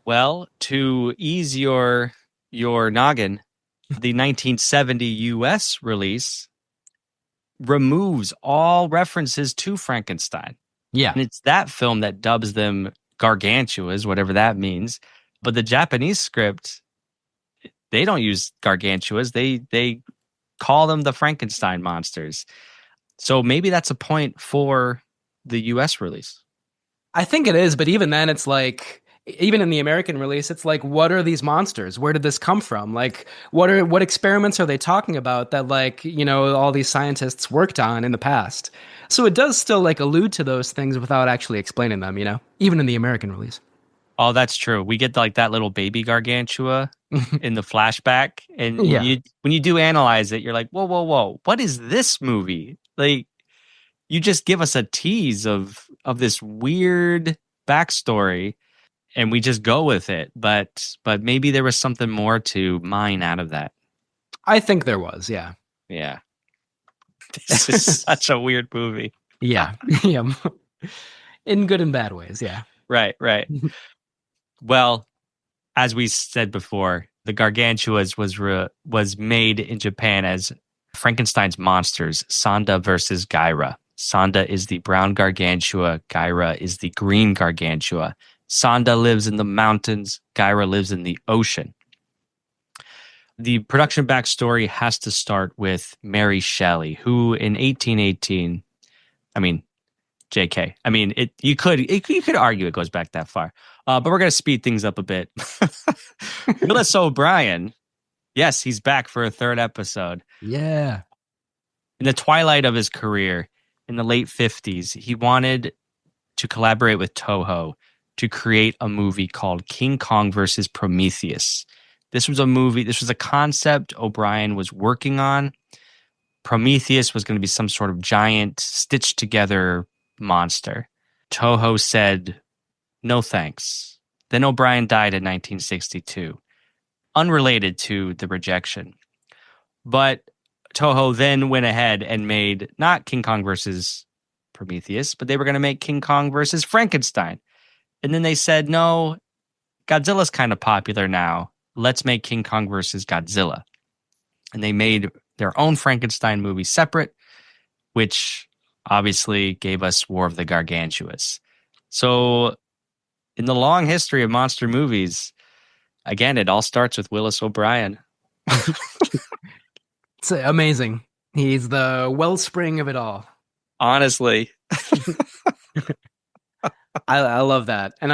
Well, to ease your noggin, the 1970 US release removes all references to Frankenstein. Yeah. And it's that film that dubs them Gargantuas, whatever that means. But the Japanese script, they don't use Gargantuas. They call them the Frankenstein monsters. So maybe that's a point for the US release. I think it is, but even then it's even in the American release, it's what are these monsters? Where did this come from? What experiments are they talking about that all these scientists worked on in the past? So it does still allude to those things without actually explaining them, even in the American release. Oh, that's true. We get that little baby Gargantua in the flashback. And when you do analyze it, you're like, whoa. What is this movie? You just give us a tease of this weird backstory and we just go with it. But maybe there was something more to mine out of that. I think there was, yeah. Yeah. This is such a weird movie. Yeah. In good and bad ways, yeah. Right. Well, as we said before, the Gargantuas was made in Japan as Frankenstein's monsters, Sanda versus Gidorah. Sanda is the brown Gargantua, Gidorah is the green Gargantua. Sanda lives in the mountains, Gidorah lives in the ocean. The production backstory has to start with Mary Shelley, who in 1818, JK. You could argue it goes back that far. But we're going to speed things up a bit. Willis O'Brien, yes, he's back for a third episode. Yeah. In the twilight of his career, in the late 50s, he wanted to collaborate with Toho to create a movie called King Kong versus Prometheus. This was a movie. This was a concept O'Brien was working on. Prometheus was going to be some sort of giant stitched together monster. Toho said, no thanks. Then O'Brien died in 1962, unrelated to the rejection. But Toho then went ahead and made not King Kong versus Prometheus, but they were going to make King Kong versus Frankenstein. And then they said, no, Godzilla's kind of popular now. Let's make King Kong versus Godzilla. And they made their own Frankenstein movie separate, which obviously gave us War of the Gargantuas. So in the long history of monster movies, again, it all starts with Willis O'Brien. It's amazing. He's the wellspring of it all. Honestly. I love that. And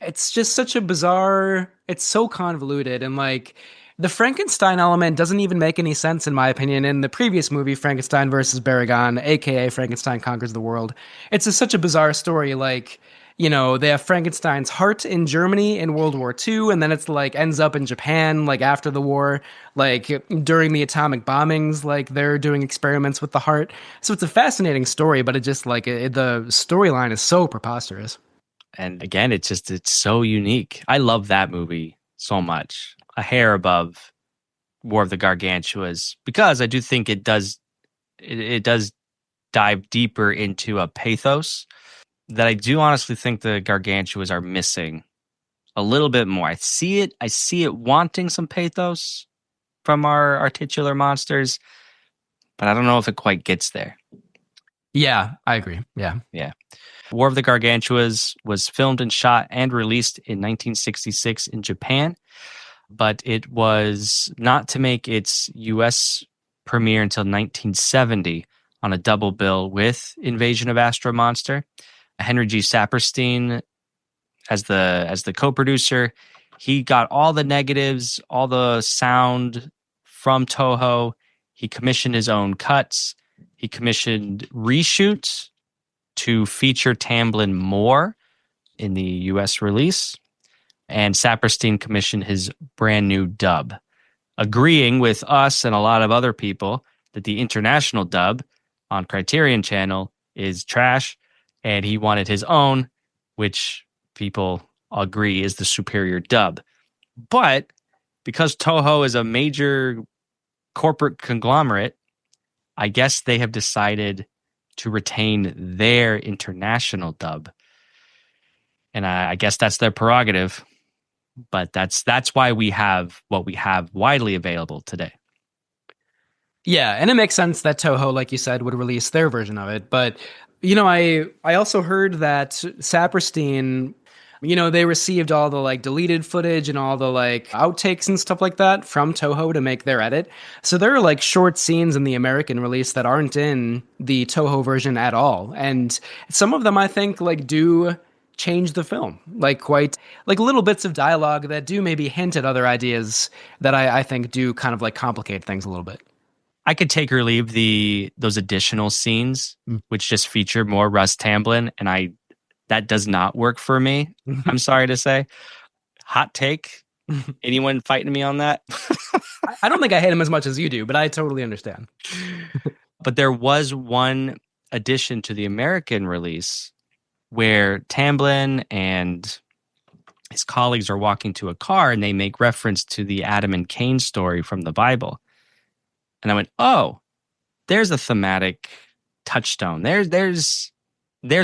it's just such a bizarre, it's so convoluted, and like the Frankenstein element doesn't even make any sense in my opinion. In the previous movie, Frankenstein versus Baragon, aka Frankenstein Conquers the World, it's such a bizarre story. Like, you know, they have Frankenstein's heart in Germany in World War II, and then it's like ends up in Japan, like after the war, like during the atomic bombings, like they're doing experiments with the heart. So it's a fascinating story, but it just like the storyline is so preposterous. And again, it's so unique. I love that movie so much. A hair above War of the Gargantuas, because I do think it does dive deeper into a pathos that I do honestly think the Gargantuas are missing a little bit more. I see it wanting some pathos from our titular monsters, but I don't know if it quite gets there. Yeah, I agree. Yeah. War of the Gargantuas was filmed and shot and released in 1966 in Japan, but it was not to make its U.S. premiere until 1970 on a double bill with Invasion of Astro-Monster. Henry G. Saperstein as the co-producer. He got all the negatives, all the sound from Toho. He commissioned his own cuts. He commissioned reshoots to feature Tamblyn more in the U.S. release. And Saperstein commissioned his brand new dub, agreeing with us and a lot of other people that the international dub on Criterion Channel is trash, and he wanted his own, which people agree is the superior dub. But because Toho is a major corporate conglomerate, I guess they have decided to retain their international dub. And I guess that's their prerogative. But that's why we have what we have widely available today. Yeah, and it makes sense that Toho, like you said, would release their version of it. But, you know, I also heard that Saperstein, you know, they received all the like deleted footage and all the like outtakes and stuff like that from Toho to make their edit. So there are like short scenes in the American release that aren't in the Toho version at all. And some of them I think like do change the film, like quite like little bits of dialogue that do maybe hint at other ideas that I think do kind of like complicate things a little bit. I could take or leave those additional scenes, which just feature more Russ Tamblyn, and that does not work for me. I'm sorry to say. Hot take. Anyone fighting me on that? I don't think I hate him as much as you do, but I totally understand. But there was one addition to the American release where Tamblyn and his colleagues are walking to a car and they make reference to the Adam and Cain story from the Bible. And I went, oh, there's a thematic touchstone. There's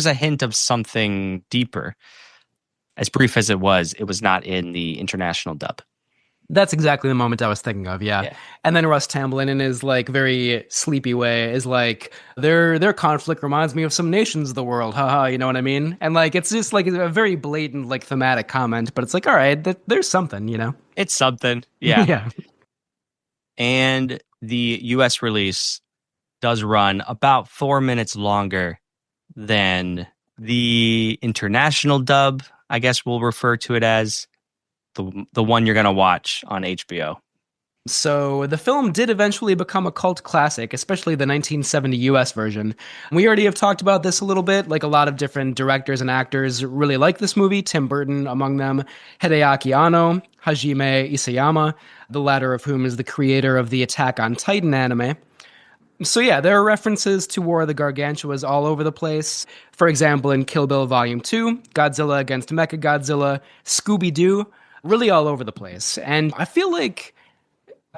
a hint of something deeper. As brief as it was not in the international dub. That's exactly the moment I was thinking of, yeah. And then Russ Tamblyn, in his like very sleepy way, is like, their conflict reminds me of some nations of the world, haha, you know what I mean? And like, it's just like a very blatant like thematic comment, but it's like, all right, there's something, you know? It's something, yeah. Yeah. And the US release does run about 4 minutes longer than the international dub, I guess we'll refer to it as, the one you're going to watch on HBO. So the film did eventually become a cult classic, especially the 1970 US version. We already have talked about this a little bit, like a lot of different directors and actors really like this movie, Tim Burton among them, Hideaki Anno, Hajime Isayama, the latter of whom is the creator of the Attack on Titan anime. So yeah, there are references to War of the Gargantuas all over the place. For example, in Kill Bill Volume 2, Godzilla against Mechagodzilla, Scooby-Doo, really all over the place. And I feel like,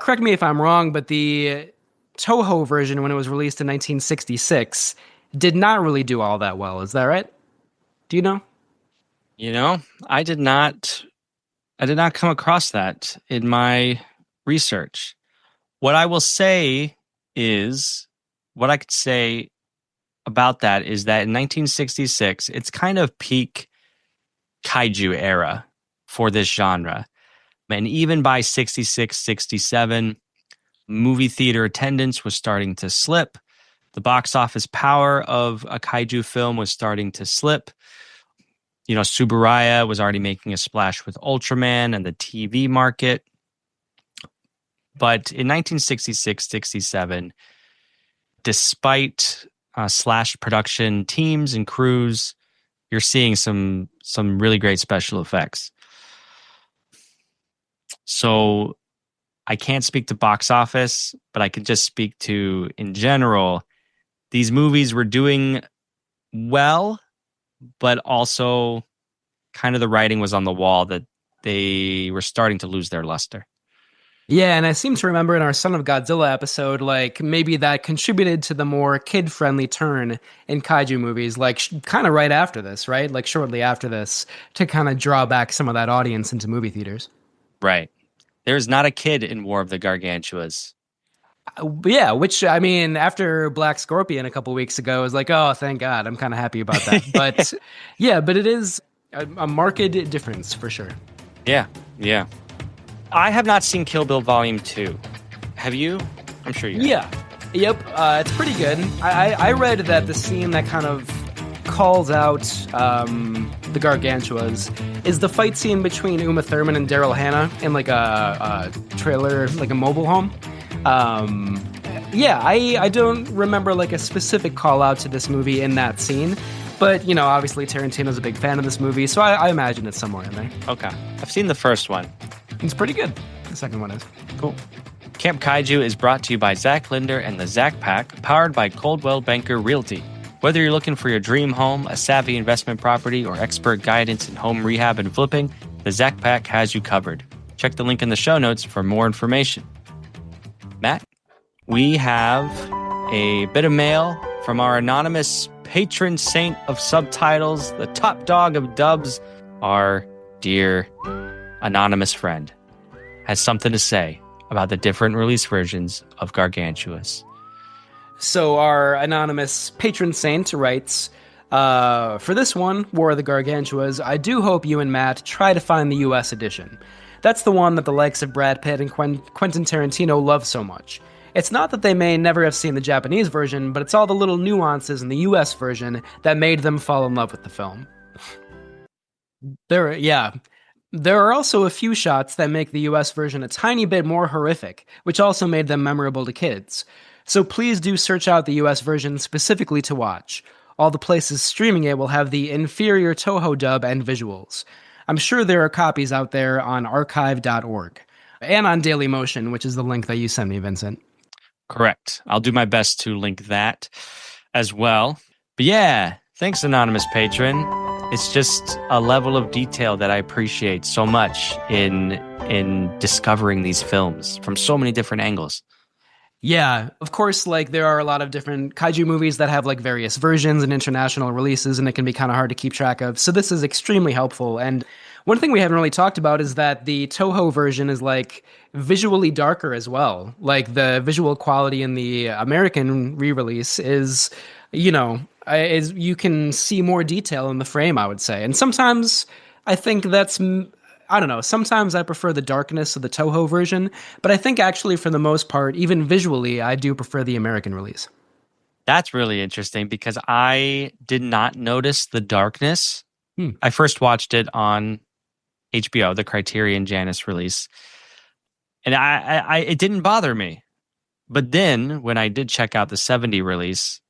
correct me if I'm wrong, but the Toho version, when it was released in 1966, did not really do all that well. Is that right? Do you know? You know, I did not come across that in my research. What I will say is, what I could say about that is that in 1966, it's kind of peak kaiju era for this genre. And even by 66, 67, movie theater attendance was starting to slip. The box office power of a kaiju film was starting to slip. You know, Tsuburaya was already making a splash with Ultraman and the TV market. But in 1966, 67, despite slash production teams and crews, you're seeing some really great special effects. So I can't speak to box office, but I can just speak to, in general, these movies were doing well, but also kind of the writing was on the wall that they were starting to lose their luster. Yeah, and I seem to remember in our Son of Godzilla episode, like, maybe that contributed to the more kid-friendly turn in kaiju movies, like, kind of right after this, right? Like, shortly after this, to kind of draw back some of that audience into movie theaters. Right. There's not a kid in War of the Gargantuas. Yeah, which, I mean, after Black Scorpion a couple weeks ago, I was like, oh, thank God, I'm kind of happy about that. But, yeah, but it is a marked difference, for sure. Yeah, yeah. I have not seen Kill Bill Volume 2. Have you? I'm sure you have. Yeah. Yep. It's pretty good. I read that the scene that kind of calls out the Gargantuas is the fight scene between Uma Thurman and Daryl Hannah in like a trailer, like a mobile home. Yeah, I don't remember like a specific call out to this movie in that scene. But, you know, obviously Tarantino's a big fan of this movie, so I imagine it's somewhere in there. Okay. I've seen the first one. It's pretty good. The second one is. Cool. Camp Kaiju is brought to you by Zach Linder and the Zach Pack, powered by Coldwell Banker Realty. Whether you're looking for your dream home, a savvy investment property, or expert guidance in home rehab and flipping, the Zach Pack has you covered. Check the link in the show notes for more information. Matt, we have a bit of mail from our anonymous patron saint of subtitles, the top dog of dubs, our dear anonymous friend, has something to say about the different release versions of Gargantuas. So our anonymous patron saint writes, for this one, War of the Gargantuas, I do hope you and Matt try to find the US edition. That's the one that the likes of Brad Pitt and Quentin Tarantino love so much. It's not that they may never have seen the Japanese version, but it's all the little nuances in the US version that made them fall in love with the film. There are also a few shots that make the US version a tiny bit more horrific, which also made them memorable to kids. So please do search out the US version specifically to watch. All the places streaming it will have the inferior Toho dub and visuals. I'm sure there are copies out there on archive.org and on Dailymotion, which is the link that you sent me, Vincent. Correct. I'll do my best to link that as well. But yeah, thanks, anonymous patron. It's just a level of detail that I appreciate so much in discovering these films from so many different angles. Yeah, of course, like there are a lot of different kaiju movies that have like various versions and international releases, and it can be kind of hard to keep track of. So this is extremely helpful. And one thing we haven't really talked about is that the Toho version is like visually darker as well. Like the visual quality in the American re-release is, you know, is you can see more detail in the frame, I would say. And sometimes I think that's, I don't know, sometimes I prefer the darkness of the Toho version, but I think actually for the most part, even visually, I do prefer the American release. That's really interesting because I did not notice the darkness. I first watched it on HBO, the Criterion Janus release. And it didn't bother me. But then when I did check out the 70 release,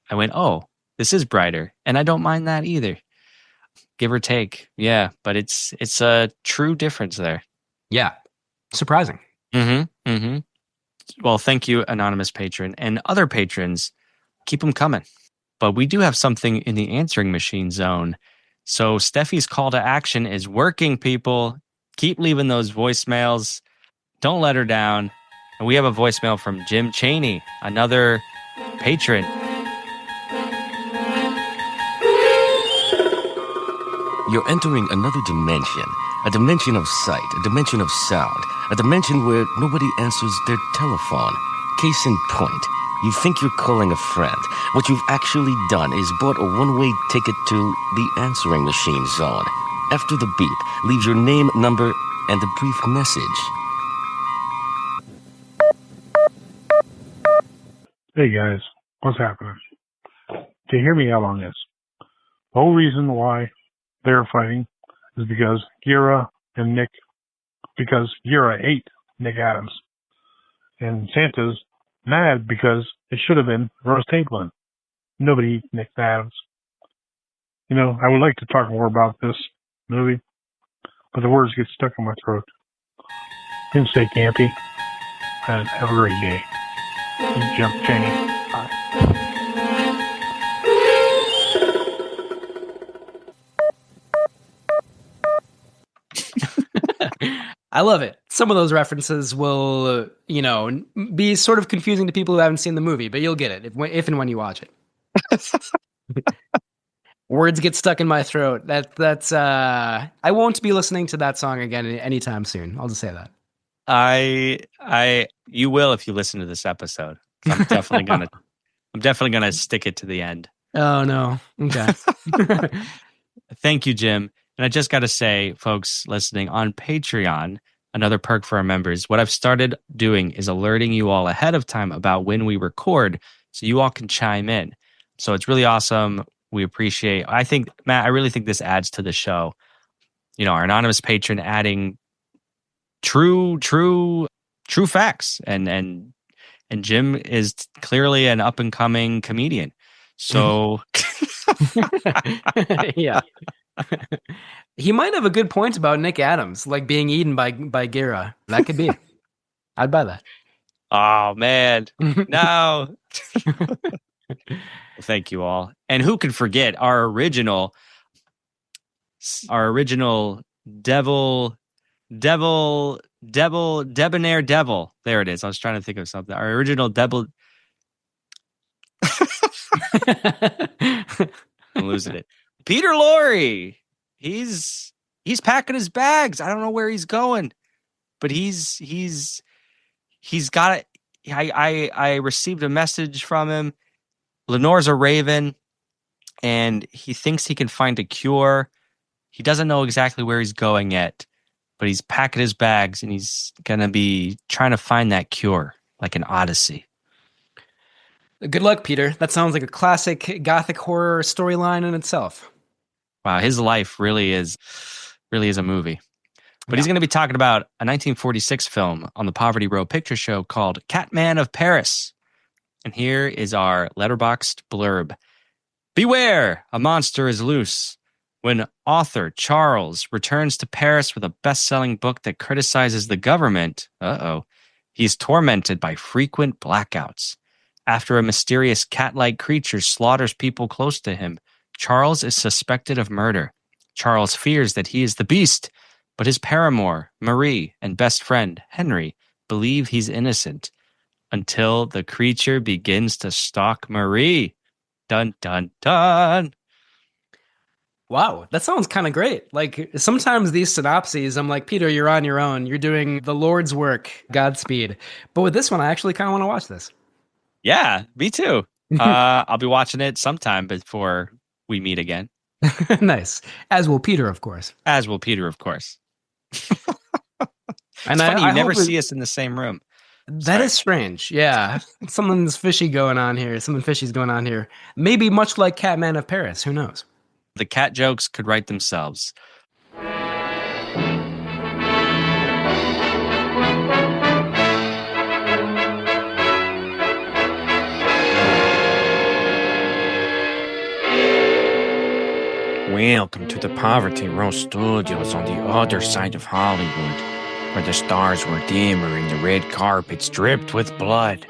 I went, oh, this is brighter. And I don't mind that either. Give or take. Yeah, but it's a true difference there. Yeah. Surprising. Mm-hmm. Mm-hmm. Well, thank you, anonymous patron. And other patrons, keep them coming. But we do have something in the answering machine zone. So Steffi's call to action is working, people. Keep leaving those voicemails. Don't let her down. And we have a voicemail from Jim Cheney, another patron. You're entering another dimension, a dimension of sight, a dimension of sound, a dimension where nobody answers their telephone. Case in point, you think you're calling a friend. What you've actually done is bought a one-way ticket to the answering machine zone. After the beep, leave your name, number, and a brief message. Hey guys, what's happening? To hear me out on this. The whole reason why they're fighting is because Gidorah ate Nick Adams. And Santa's mad because it should have been Russ Tamblyn. Nobody eats Nick Adams. You know, I would like to talk more about this movie, but the words get stuck in my throat. Didn't stay campy, and have a great day. Jim Cheney. Bye. I love it. Some of those references will, be sort of confusing to people who haven't seen the movie, but you'll get it if and when you watch it. Words get stuck in my throat. That's I won't be listening to that song again anytime soon. I'll just say that. You will if you listen to this episode. I'm definitely gonna stick it to the end. Oh no. Okay. Thank you, Jim. And I just got to say, folks listening on Patreon, another perk for our members, what I've started doing is alerting you all ahead of time about when we record so you all can chime in. So it's really awesome. We appreciate, I think, Matt, I really think this adds to the show. Our anonymous patron adding true facts. And Jim is clearly an up and coming comedian. So yeah. He might have a good point about Nick Adams, like being eaten by Gidorah. That could be. I'd buy that. Oh man, no. Thank you all. And who can forget our original debonair devil. There it is. I was trying to think of something. Our original devil. I'm losing it. Peter Lorre. He's packing his bags. I don't know where he's going, but he's got it. I received a message from him. Lenore's a raven, and he thinks he can find a cure. He doesn't know exactly where he's going yet, but he's packing his bags, and he's going to be trying to find that cure, like an Odyssey. Good luck, Peter. That sounds like a classic gothic horror storyline in itself. Wow, his life really is a movie. But he's going to be talking about a 1946 film on the Poverty Row Picture Show called Catman of Paris. And here is our letterboxed blurb. Beware, a monster is loose. When author Charles returns to Paris with a best-selling book that criticizes the government, he's tormented by frequent blackouts. After a mysterious cat-like creature slaughters people close to him, Charles is suspected of murder. Charles fears that he is the beast, but his paramour, Marie, and best friend, Henry, believe he's innocent until the creature begins to stalk Marie. Dun, dun, dun. Wow, that sounds kind of great. Like, sometimes these synopses, I'm like, Peter, you're on your own. You're doing the Lord's work. Godspeed. But with this one, I actually kind of want to watch this. Yeah, me too. I'll be watching it sometime before we meet again. Nice. As will Peter, of course. And it's funny, you never see us in the same room. That is strange. Yeah. Something's fishy going on here. Something fishy's going on here. Maybe much like Catman of Paris. Who knows? The cat jokes could write themselves. Welcome to the Poverty Row Studios on the other side of Hollywood, where the stars were dimmer and the red carpets dripped with blood.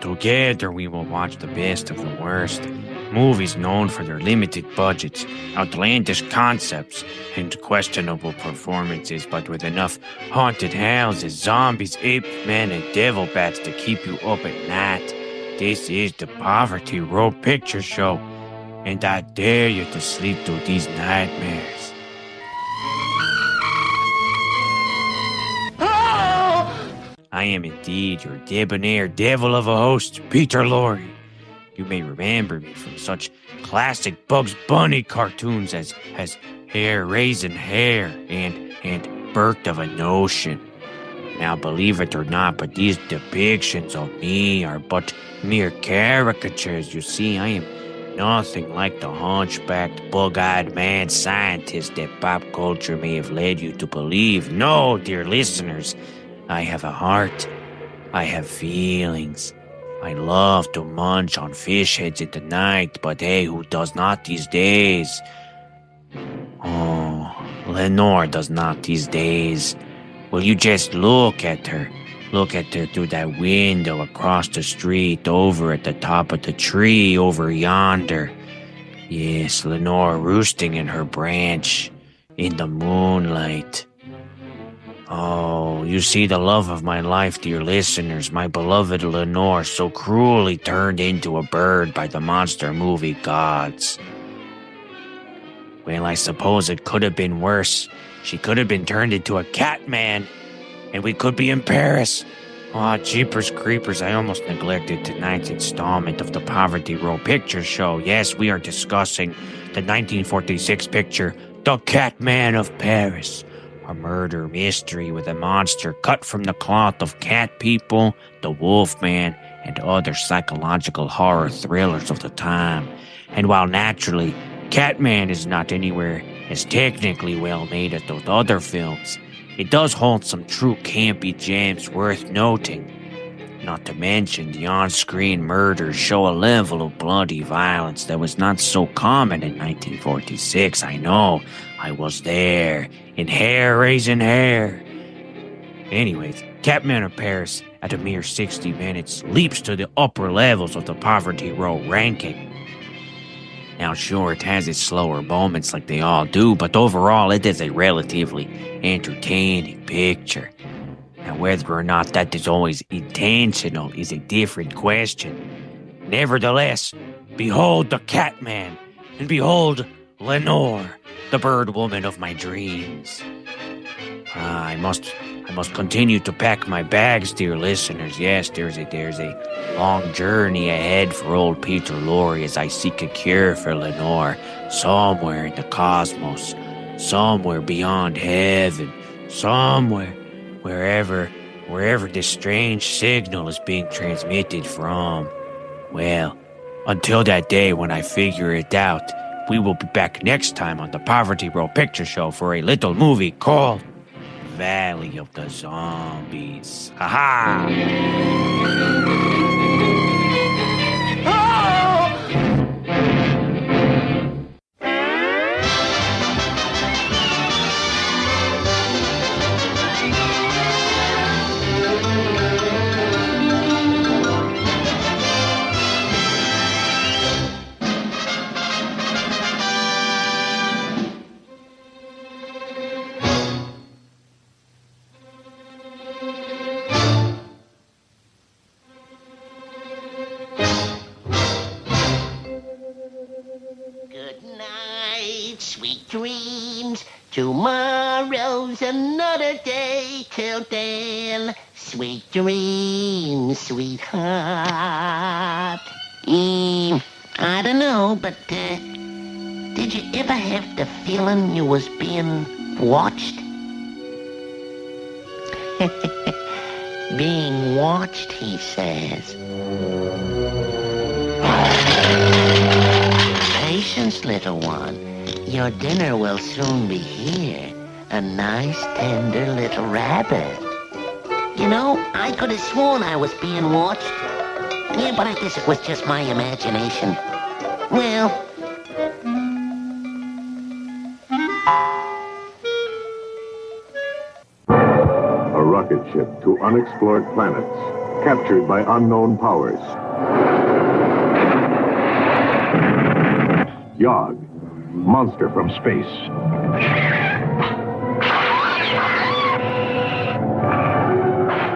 Together we will watch the best of the worst. Movies known for their limited budgets, outlandish concepts, and questionable performances, but with enough haunted houses, zombies, ape men, and devil bats to keep you up at night. This is the Poverty Row Picture Show, and I dare you to sleep through these nightmares. I am indeed your debonair devil of a host, Peter Lorre. You may remember me from such classic Bugs Bunny cartoons as Hare Raising Hare and Birth of a Notion. Now, believe it or not, but these depictions of me are but mere caricatures. You see, I am nothing like the hunchbacked, bug-eyed mad scientist that pop culture may have led you to believe. No, dear listeners, I have a heart. I have feelings. I love to munch on fish heads in the night, but hey, who does not these days? Oh, Lenore does not these days. Will you just look at her? Look at her through that window across the street, over at the top of the tree, over yonder. Yes, Lenore roosting in her branch, in the moonlight. Oh, you see the love of my life, dear listeners, my beloved Lenore, so cruelly turned into a bird by the monster movie gods. Well, I suppose it could have been worse. She could have been turned into a cat man, and we could be in Paris. Aw, jeepers creepers, I almost neglected tonight's installment of the Poverty Row Picture Show. Yes, we are discussing the 1946 picture, The Cat Man of Paris. A murder mystery with a monster cut from the cloth of cat people, the Wolfman, and other psychological horror thrillers of the time. And while naturally, Catman is not anywhere as technically well made as those other films, it does hold some true campy gems worth noting. Not to mention, the on-screen murders show a level of bloody violence that was not so common in 1946. I know, I was there, in Hare Raising Hare. Anyways, Catman of Paris, at a mere 60 minutes, leaps to the upper levels of the Poverty Row ranking. Now sure, it has its slower moments like they all do, but overall it is a relatively entertaining picture. Now whether or not that is always intentional is a different question. Nevertheless, behold the Catman, and behold Lenore, the bird woman of my dreams. I must continue to pack my bags, dear listeners. Yes, there's a long journey ahead for old Peter Lorre as I seek a cure for Lenore, somewhere in the cosmos, somewhere beyond heaven, somewhere, wherever this strange signal is being transmitted from. Well, until that day when I figure it out, we will be back next time on the Poverty Row Picture Show for a little movie called Valley of the Zombies. Ha-ha! Sweet dreams, tomorrow's another day. Till then, sweet dreams, sweetheart. I don't know, but did you ever have the feeling you was being watched? Being watched, he says. Patience, little one. Your dinner will soon be here. A nice, tender little rabbit. You know, I could have sworn I was being watched. Yeah, but I guess it was just my imagination. Well, rocket ship to unexplored planets, captured by unknown powers. Yog, monster from space.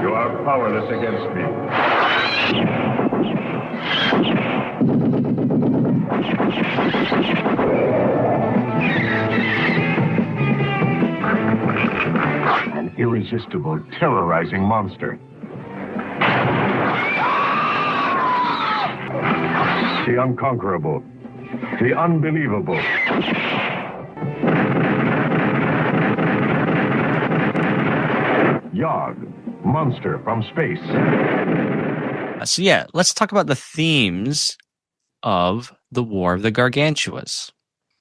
You are powerless against me. An irresistible, terrorizing monster. The unconquerable. The unbelievable. Yog, monster from space. So yeah, let's talk about the themes of the War of the Gargantuas.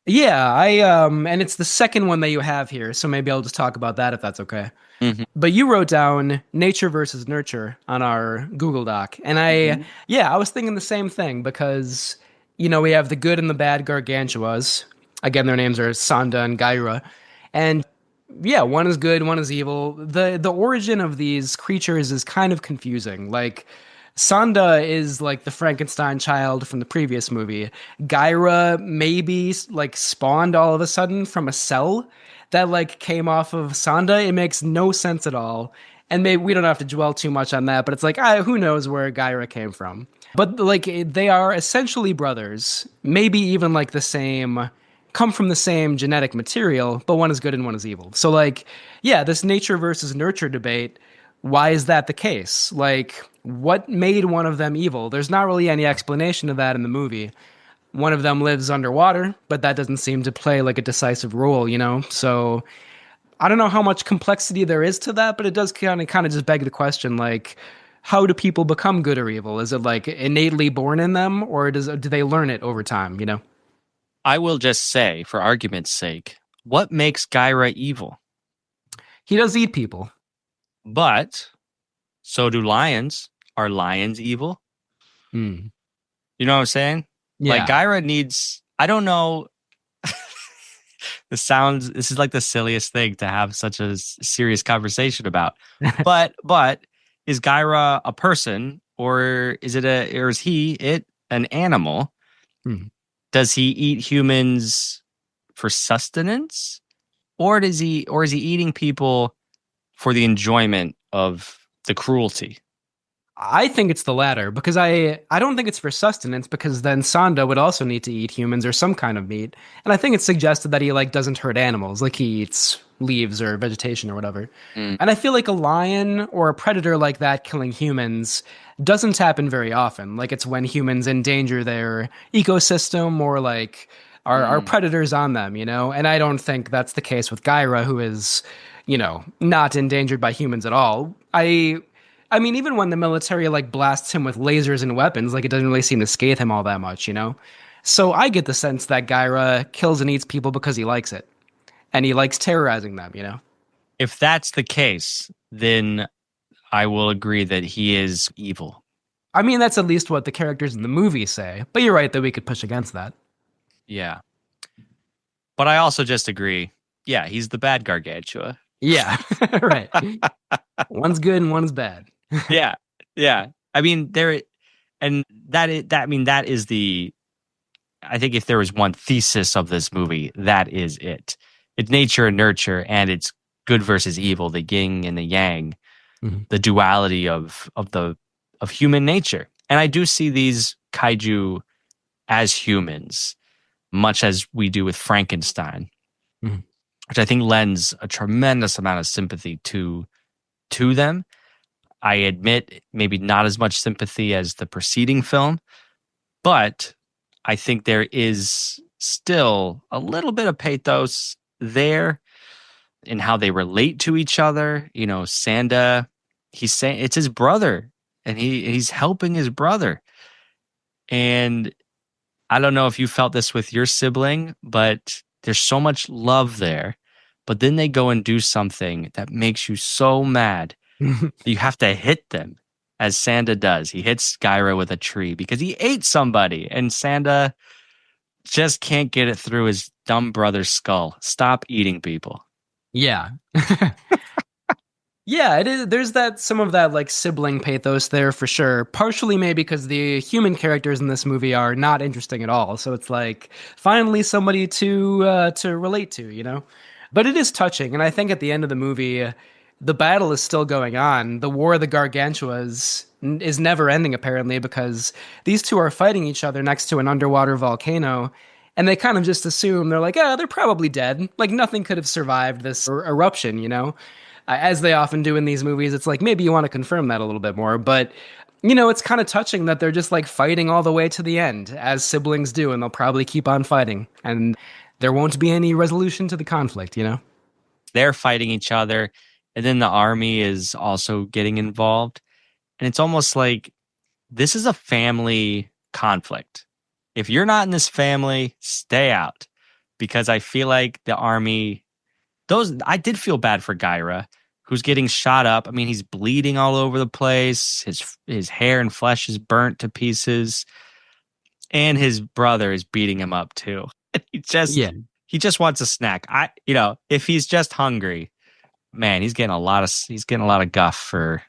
Yeah, and it's the second one that you have here, so maybe I'll just talk about that if that's okay. Mm-hmm. But you wrote down nature versus nurture on our Google Doc, and I was thinking the same thing because we have the good and the bad Gargantuas. Again, their names are Sanda and Gidorah, and yeah, one is good, one is evil. The origin of these creatures is kind of confusing. Like, Sanda is like the Frankenstein child from the previous movie. Gidorah maybe like spawned all of a sudden from a cell that like came off of Sanda. It makes no sense at all. And maybe we don't have to dwell too much on that, but it's like, who knows where Gidorah came from. But like, they are essentially brothers, maybe even like come from the same genetic material, but one is good and one is evil. So like, yeah, this nature versus nurture debate, why is that the case? Like, what made one of them evil? There's not really any explanation of that in the movie. One of them lives underwater, but that doesn't seem to play like a decisive role, So I don't know how much complexity there is to that, but it does kind of just beg the question, like, how do people become good or evil? Is it like innately born in them, or do they learn it over time, I will just say, for argument's sake, what makes Gidorah evil? He does eat people. But so do lions. Are lions evil? You know what I'm saying? Yeah. Like, Gidorah needs, I don't know. This is like the silliest thing to have such a serious conversation about. But is Gidorah a person, or is he an animal? Does he eat humans for sustenance? Or is he eating people for the enjoyment of the cruelty? I think it's the latter, because I don't think it's for sustenance, because then Sanda would also need to eat humans or some kind of meat. And I think it's suggested that he like doesn't hurt animals, like he eats leaves or vegetation or whatever. And I feel like a lion or a predator like that killing humans doesn't happen very often. Like, it's when humans endanger their ecosystem or like are predators on them, And I don't think that's the case with Gidorah, who is, not endangered by humans at all. I mean, even when the military like blasts him with lasers and weapons, like, it doesn't really seem to scathe him all that much, So I get the sense that Gidorah kills and eats people because he likes it, and he likes terrorizing them, If that's the case, then I will agree that he is evil. I mean, that's at least what the characters in the movie say, but you're right that we could push against that. Yeah. But I also just agree. Yeah, he's the bad Gargantua. Yeah, right. One's good and one's bad. Yeah. I mean, that is the, I think if there was one thesis of this movie, that is it. It's nature and nurture, and it's good versus evil, the yin and the yang, the duality of human nature. And I do see these kaiju as humans, much as we do with Frankenstein, which I think lends a tremendous amount of sympathy to them. I admit maybe not as much sympathy as the preceding film, but I think there is still a little bit of pathos there in how they relate to each other. Sanda, he's saying it's his brother, and he's helping his brother. And I don't know if you felt this with your sibling, but there's so much love there. But then they go and do something that makes you so mad. You have to hit them, as Sanda does. He hits Gidorah with a tree because he ate somebody, and Sanda just can't get it through his dumb brother's skull. Stop eating people. Yeah. Yeah, it is. There's that some of that like sibling pathos there for sure. Partially maybe because the human characters in this movie are not interesting at all. So it's like finally somebody to relate to, you know. But it is touching, and I think at the end of the movie, the battle is still going on. The War of the Gargantuas is never ending apparently because these two are fighting each other next to an underwater volcano. And they kind of just assume they're like, they're probably dead. Like nothing could have survived this eruption, you know? As they often do in these movies, it's like maybe you want to confirm that a little bit more. But, you know, it's kind of touching that they're just like fighting all the way to the end, as siblings do, and they'll probably keep on fighting. And there won't be any resolution to the conflict, you know? They're fighting each other, and then the army is also getting involved. And it's almost like this is a family conflict. If you're not in this family, stay out. Because I feel like the army, I did feel bad for Gidorah, who's getting shot up. I mean, he's bleeding all over the place. His hair and flesh is burnt to pieces. And his brother is beating him up too. He just wants a snack. If he's just hungry, man, he's getting a lot of guff for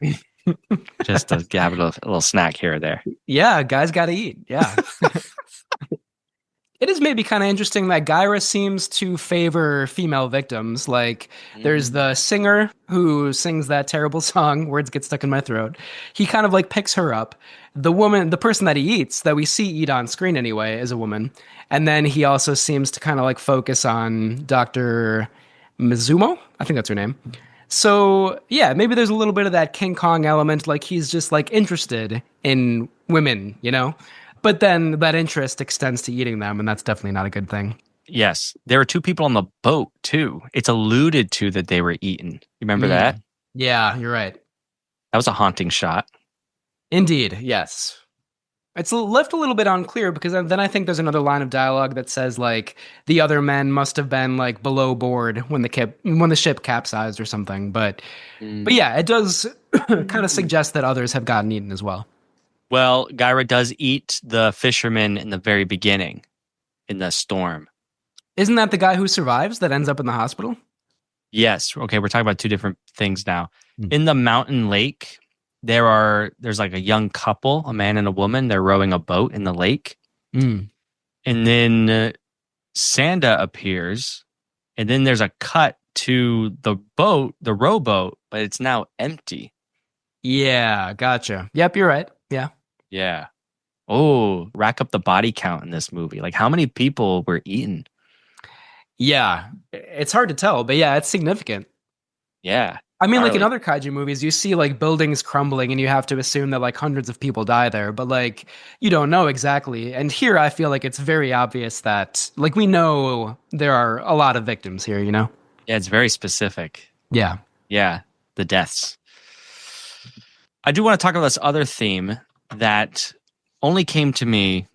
just to have a little snack here or there. Yeah, guys got to eat. Yeah. It is maybe kind of interesting that Gidorah seems to favor female victims. Like, there's the singer who sings that terrible song, Words Get Stuck in My Throat. He kind of like picks her up. The person that he eats, that we see eat on screen anyway, is a woman. And then he also seems to kind of like focus on Dr. Mizumo. I think that's her name. So, yeah, maybe there's a little bit of that King Kong element. Like, he's just like interested in women, you know? But then that interest extends to eating them, and that's definitely not a good thing. Yes. There were two people on the boat, too. It's alluded to that they were eaten. You remember that? Yeah, you're right. That was a haunting shot. Indeed, yes. It's left a little bit unclear because then I think there's another line of dialogue that says, like, the other men must have been, like, below board when the ship capsized or something. But yeah, it does kind of suggest that others have gotten eaten as well. Well, Gidorah does eat the fisherman in the very beginning in the storm. Isn't that the guy who survives that ends up in the hospital? Yes. Okay, we're talking about two different things now. In the mountain lake, there's like a young couple, a man and a woman. They're rowing a boat in the lake. And then Sanda appears, and then there's a cut to the boat, the rowboat, but it's now empty. Yeah, gotcha. Yep, you're right. Yeah. Yeah. Oh, rack up the body count in this movie. Like, how many people were eaten? Yeah, it's hard to tell, but yeah, it's significant. Yeah. I mean, like in other kaiju movies, you see like buildings crumbling and you have to assume that like hundreds of people die there, but like you don't know exactly. And here I feel like it's very obvious that like we know there are a lot of victims here, you know? Yeah, it's very specific. Yeah. Yeah, the deaths. I do want to talk about this other theme that only came to me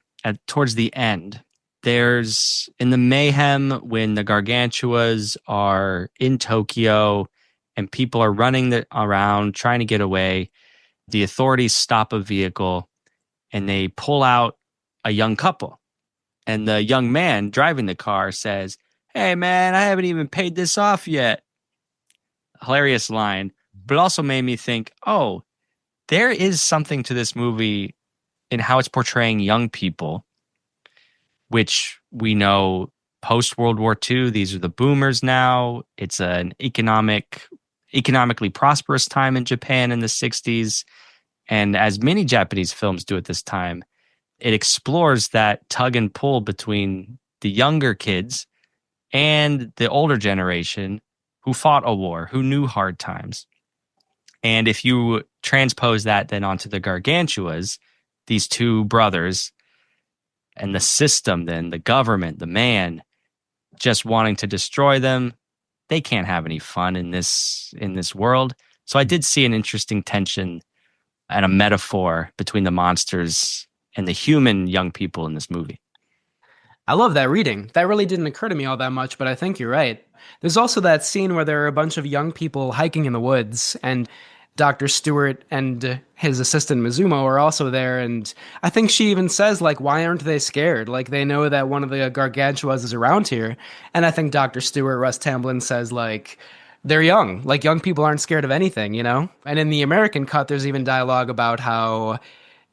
towards the end. There's in the mayhem when the Gargantuas are in Tokyo and people are running around trying to get away. The authorities stop a vehicle and they pull out a young couple. And the young man driving the car says, "Hey, man, I haven't even paid this off yet." Hilarious line, but it also made me think, oh, there is something to this movie in how it's portraying young people, which we know post-World War II, these are the boomers now. It's an economically prosperous time in Japan in the 60s. And as many Japanese films do at this time, it explores that tug and pull between the younger kids and the older generation who fought a war, who knew hard times. And if you transpose that then onto the Gargantuas, these two brothers, and the system then, the government, the man, just wanting to destroy them, they can't have any fun in this world. So I did see an interesting tension and a metaphor between the monsters and the human young people in this movie. I love that reading. That really didn't occur to me all that much, but I think you're right. There's also that scene where there are a bunch of young people hiking in the woods, and Dr. Stewart and his assistant Mizumo are also there, and I think she even says, like, why aren't they scared? Like, they know that one of the Gargantuas is around here, and I think Dr. Stewart, Russ Tamblyn, says, like, they're young. Like young people aren't scared of anything, you know? And in the American cut, there's even dialogue about how,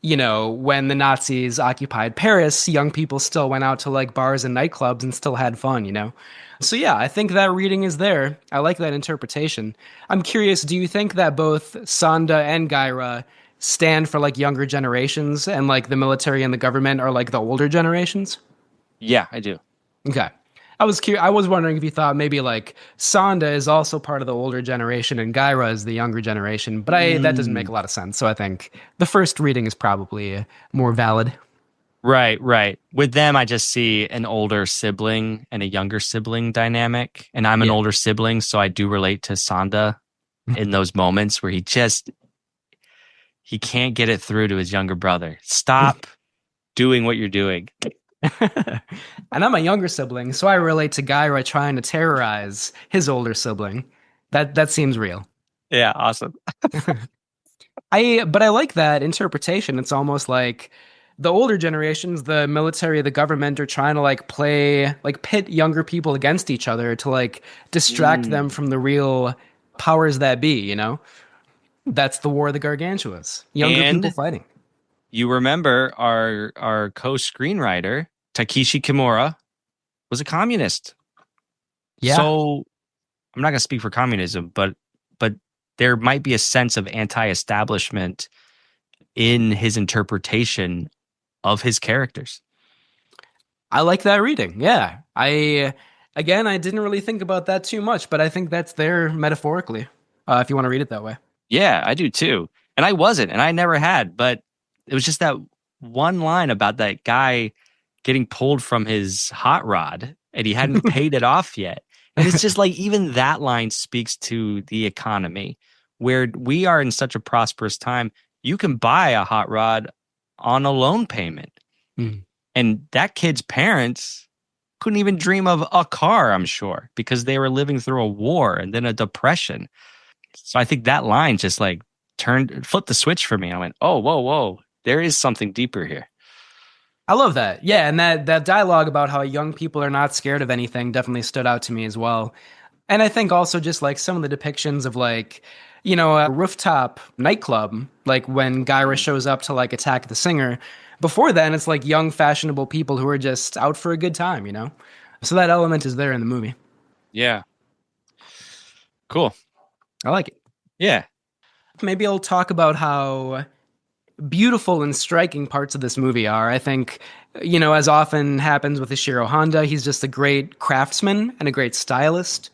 you know, when the Nazis occupied Paris, young people still went out to like bars and nightclubs and still had fun, you know? So yeah, I think that reading is there. I like that interpretation. I'm curious, do you think that both Sanda and Gaira stand for like younger generations and like the military and the government are like the older generations? Yeah, I do. Okay. I was wondering if you thought maybe like Sanda is also part of the older generation and Gaira is the younger generation, but that doesn't make a lot of sense. So I think the first reading is probably more valid. Right, right. With them, I just see an older sibling and a younger sibling dynamic. And I'm an older sibling, so I do relate to Sanda in those moments where he can't get it through to his younger brother. Stop doing what you're doing. And I'm a younger sibling, so I relate to Gaira trying to terrorize his older sibling. That seems real. Yeah, awesome. But I like that interpretation. It's almost like the older generations, the military, the government are trying to like pit younger people against each other to like distract them from the real powers that be, you know? That's the War of the Gargantuas. Younger people fighting. You remember our co-screenwriter, Takeshi Kimura, was a communist. Yeah. So I'm not going to speak for communism, but there might be a sense of anti-establishment in his interpretation of his characters. I like that reading. Yeah. I didn't really think about that too much, but I think that's there metaphorically, if you want to read it that way. Yeah, I do too. And I wasn't, and I never had, but it was just that one line about that guy getting pulled from his hot rod and he hadn't paid it off yet. And it's just like, even that line speaks to the economy where we are in such a prosperous time. You can buy a hot rod on a loan payment. And that kid's parents couldn't even dream of a car, I'm sure, because they were living through a war and then a depression. So I think that line just like flipped the switch for me. I went, oh, whoa, there is something deeper here. I love that. Yeah, and that dialogue about how young people are not scared of anything definitely stood out to me as well. And I think also just like some of the depictions of like, you know, a rooftop nightclub, like when Gaira shows up to like attack the singer. Before then, it's like young, fashionable people who are just out for a good time, you know? So that element is there in the movie. Yeah. Cool. I like it. Yeah. Maybe I'll talk about how beautiful and striking parts of this movie are. I think, you know, as often happens with Ishiro Honda, he's just a great craftsman and a great stylist.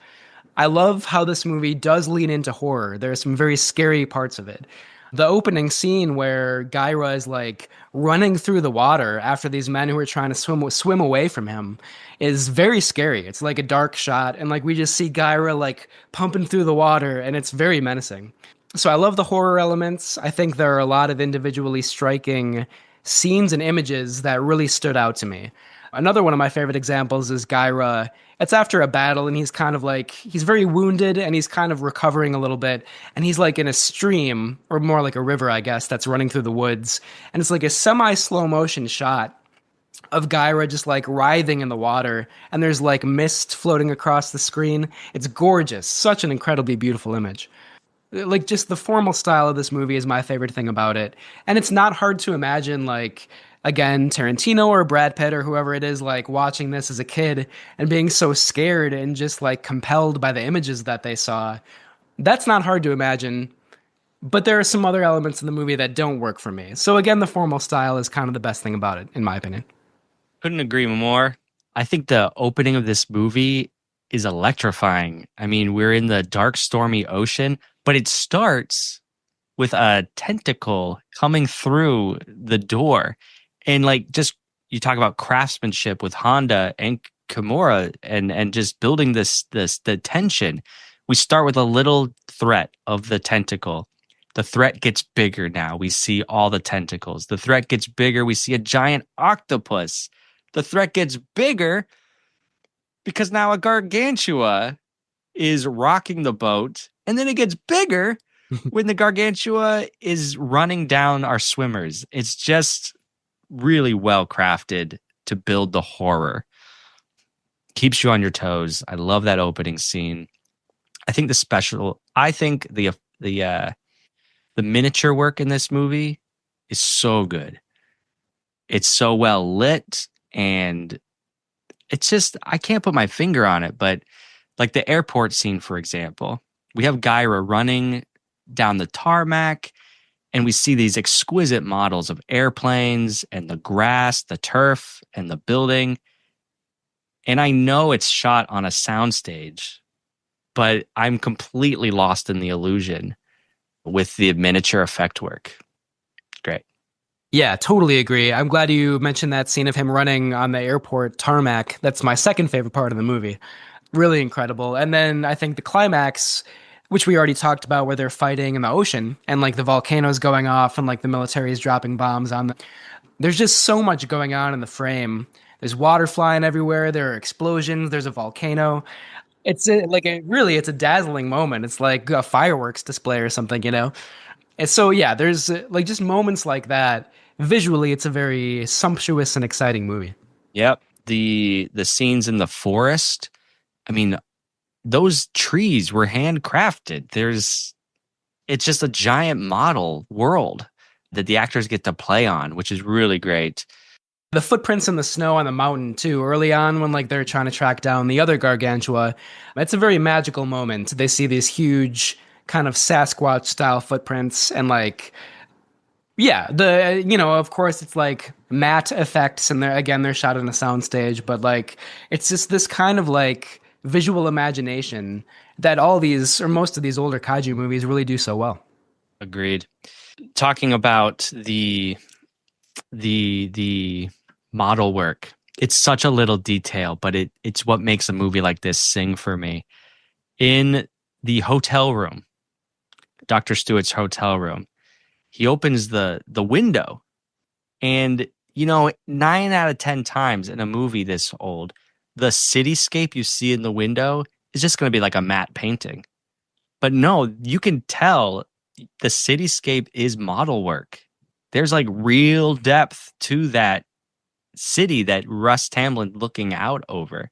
I love how this movie does lean into horror. There are some very scary parts of it. The opening scene where Gaira is like running through the water after these men who are trying to swim away from him is very scary. It's like a dark shot, and like we just see Gaira like pumping through the water, and it's very menacing. So I love the horror elements. I think there are a lot of individually striking scenes and images that really stood out to me. Another one of my favorite examples is Gaira. It's after a battle, and he's kind of like, he's very wounded, and he's kind of recovering a little bit, and he's like in a stream, or more like a river, I guess, that's running through the woods, and it's like a semi-slow motion shot of Gaira just like writhing in the water, and there's like mist floating across the screen. It's gorgeous. Such an incredibly beautiful image. Like, just the formal style of this movie is my favorite thing about it. And it's not hard to imagine, like, again, Tarantino or Brad Pitt or whoever it is, like, watching this as a kid and being so scared and just, like, compelled by the images that they saw. That's not hard to imagine. But there are some other elements in the movie that don't work for me. So, again, the formal style is kind of the best thing about it, in my opinion. Couldn't agree more. I think the opening of this movie is electrifying. I mean, we're in the dark, stormy ocean, but it starts with a tentacle coming through the door. And like, just, you talk about craftsmanship with Honda and Kimura and just building the tension. We start with a little threat of the tentacle. The threat gets bigger now. We see all the tentacles. The threat gets bigger. We see a giant octopus. The threat gets bigger because now a gargantua is rocking the boat. And then it gets bigger when the gargantua is running down our swimmers. It's just really well crafted to build the horror. Keeps you on your toes. I love that opening scene. I think the miniature work in this movie is so good. It's so well lit, and it's just, I can't put my finger on it, but like the airport scene, for example, we have Gidorah running down the tarmac, and we see these exquisite models of airplanes and the grass, the turf, and the building. And I know it's shot on a soundstage, but I'm completely lost in the illusion with the miniature effect work. Great. Yeah, totally agree. I'm glad you mentioned that scene of him running on the airport tarmac. That's my second favorite part of the movie. Really incredible. And then I think the climax, which we already talked about, where they're fighting in the ocean and like the volcanoes going off and like the military is dropping bombs on them. There's just so much going on in the frame. There's water flying everywhere. There are explosions. There's a volcano. It's a dazzling moment. It's like a fireworks display or something, you know? And so, yeah, there's like just moments like that. Visually, it's a very sumptuous and exciting movie. Yep. The scenes in the forest, I mean, those trees were handcrafted. It's just a giant model world that the actors get to play on, which is really great. The footprints in the snow on the mountain too, early on when like they're trying to track down the other Gargantua. It's a very magical moment. They see these huge kind of Sasquatch style footprints and like, yeah, of course it's like matte effects and they're shot on a soundstage, but like it's just this kind of like visual imagination that all these or most of these older kaiju movies really do so well. Agreed. Talking about the model work, it's such a little detail, but it's what makes a movie like this sing for me. In the hotel room, Dr. Stewart's hotel room, he opens the window, and 9 out of 10 times in a movie this old, the cityscape you see in the window is just going to be like a matte painting. But no, you can tell the cityscape is model work. There's like real depth to that city that Russ Tamblyn looking out over.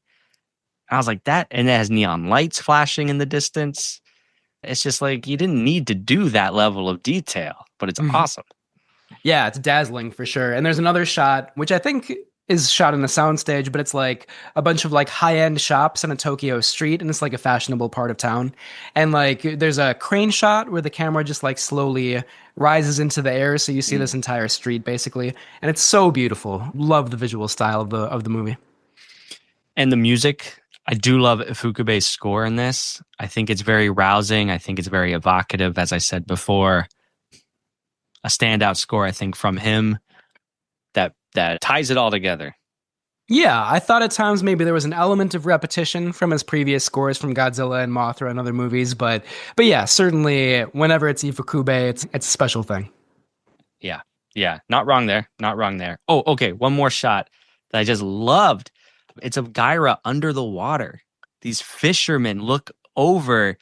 I was like, that, and it has neon lights flashing in the distance. It's just like, you didn't need to do that level of detail, but it's awesome. Yeah, it's dazzling for sure. And there's another shot, which I think is shot in a soundstage, but it's like a bunch of like high-end shops in a Tokyo street, and it's like a fashionable part of town. And like there's a crane shot where the camera just like slowly rises into the air, so you see this entire street basically, and it's so beautiful. Love the visual style of the movie. And the music, I do love Ifukube's score in this. I think it's very rousing. I think it's very evocative, as I said before. A standout score, I think, from him that ties it all together. Yeah, I thought at times maybe there was an element of repetition from his previous scores from Godzilla and Mothra and other movies, but yeah, certainly whenever it's Ifukube, it's a special thing. Yeah, not wrong there. Oh, okay, one more shot that I just loved. It's of Gidorah under the water. These fishermen look over,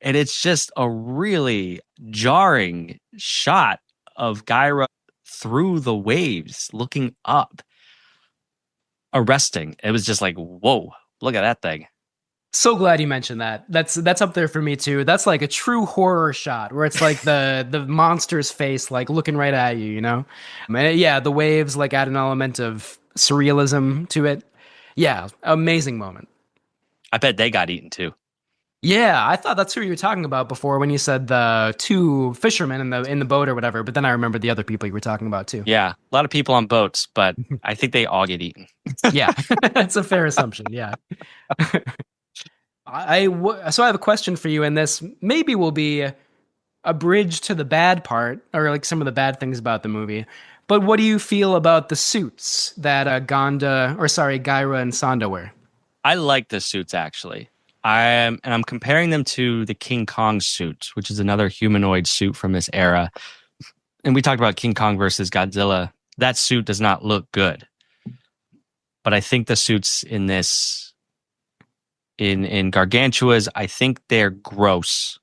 and it's just a really jarring shot of Gidorah through the waves, looking up, arresting. It was just like, whoa, look at that thing. So glad you mentioned that. That's up there for me too. That's like a true horror shot where it's like the monster's face like looking right at you, you know? And yeah, the waves like add an element of surrealism to it. Yeah, amazing moment. I bet they got eaten too. Yeah, I thought that's who you were talking about before when you said the two fishermen in the boat or whatever, but then I remember the other people you were talking about too. Yeah, a lot of people on boats, but I think they all get eaten. Yeah, that's a fair assumption, yeah. So I have a question for you, and this maybe will be a bridge to the bad part, or like some of the bad things about the movie. But what do you feel about the suits that Gidorah and Sanda wear? I like the suits, actually. I'm comparing them to the King Kong suit, which is another humanoid suit from this era. And we talked about King Kong versus Godzilla. That suit does not look good. But I think the suits in this, in Gargantuas, I think they're gross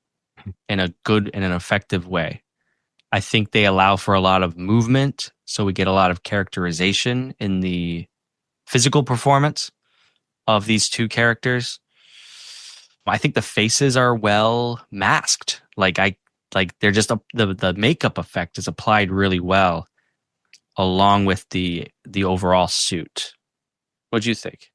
in a good and an effective way. I think they allow for a lot of movement, so we get a lot of characterization in the physical performance of these two characters. I think the faces are well masked. They're just the makeup effect is applied really well, along with the overall suit. What do you think?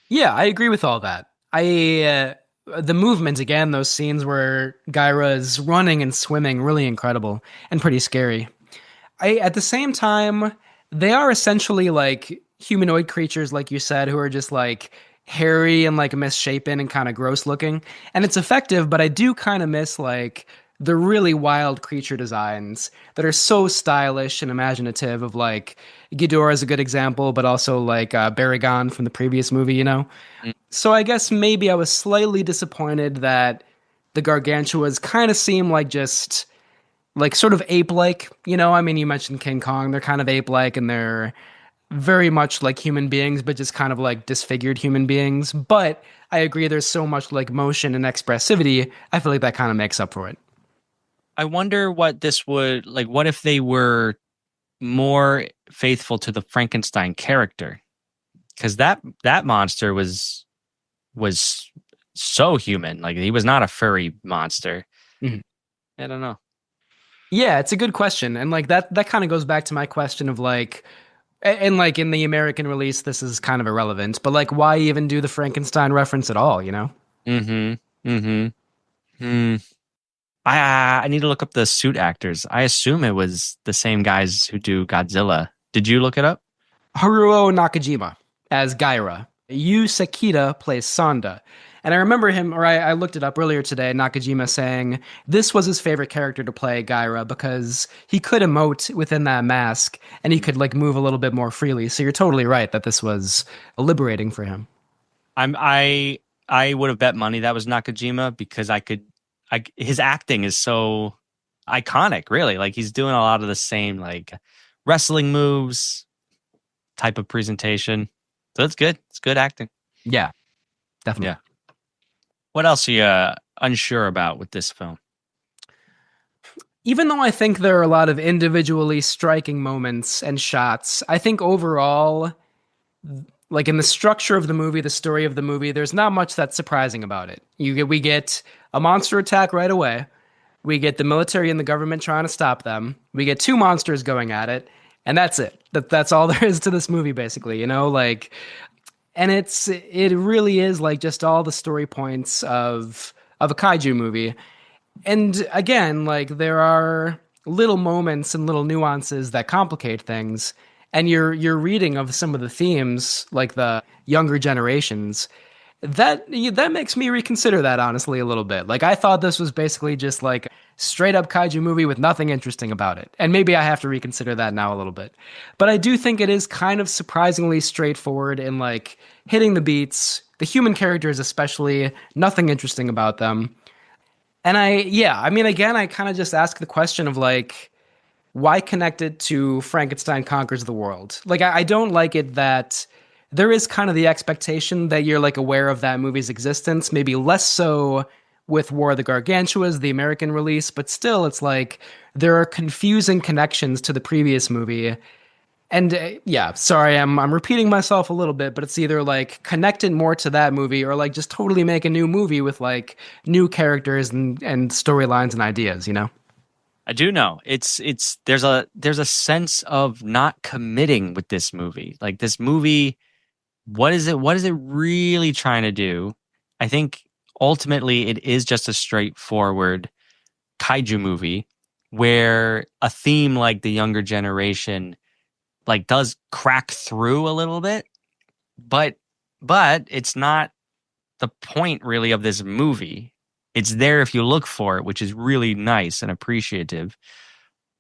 Yeah, I agree with all that. The movement again, those scenes where Gyra is running and swimming, really incredible and pretty scary. At the same time, they are essentially like humanoid creatures, like you said, who are just like hairy and like misshapen and kind of gross looking. And it's effective, but I do kind of miss like the really wild creature designs that are so stylish and imaginative. Of like Gidorah is a good example, but also like Baragon from the previous movie, you know? So I guess maybe I was slightly disappointed that the Gargantuas kind of seem like just like sort of ape-like, you know? I mean, you mentioned King Kong. They're kind of ape-like and they're very much like human beings, but just kind of like disfigured human beings. But I agree there's so much like motion and expressivity. I feel like that kind of makes up for it. I wonder what this would like. What if they were more faithful to the Frankenstein character? Because that monster was so human. Like he was not a furry monster. Mhm. I don't know. Yeah, it's a good question. And like that kind of goes back to my question of like, and like in the American release, this is kind of irrelevant, but like why even do the Frankenstein reference at all, you know? Mm-hmm. Mm-hmm. Hmm. I need to look up the suit actors. I assume it was the same guys who do Godzilla. Did you look it up? Haruo Nakajima as Gyra. Yu Sekita plays Sanda. And I remember him, or I looked it up earlier today, Nakajima saying this was his favorite character to play, Gyra, because he could emote within that mask and he could like move a little bit more freely. So you're totally right that this was liberating for him. I would have bet money that was Nakajima because his acting is so iconic, really. Like he's doing a lot of the same like wrestling moves type of presentation. So it's good. It's good acting. Yeah, definitely. Yeah. What else are you unsure about with this film? Even though I think there are a lot of individually striking moments and shots, I think overall, like in the structure of the movie, the story of the movie, there's not much that's surprising about it. We get a monster attack right away. We get the military and the government trying to stop them. We get two monsters going at it, and that's it. That's all there is to this movie, basically. You know, like. And it really is like just all the story points of a kaiju movie. And again, like there are little moments and little nuances that complicate things. And your reading of some of the themes, like the younger generations, that makes me reconsider that honestly a little bit. Like I thought this was basically just like straight up kaiju movie with nothing interesting about it. And maybe I have to reconsider that now a little bit. But I do think it is kind of surprisingly straightforward in like hitting the beats. The human characters especially, nothing interesting about them. And I mean again, I kind of just ask the question of like why connect it to Frankenstein Conquers the World? Like I don't like it that there is kind of the expectation that you're like aware of that movie's existence, maybe less so with War of the Gargantuas, the American release, but still it's like there are confusing connections to the previous movie. And yeah, sorry, I'm repeating myself a little bit, but it's either like connect it more to that movie or like just totally make a new movie with like new characters and storylines and ideas, you know? I do know there's a sense of not committing with this movie. Like this movie, what is it really trying to do? I think ultimately it is just a straightforward kaiju movie where a theme like the younger generation like does crack through a little bit, but it's not the point really of this movie. It's there if you look for it, which is really nice and appreciative.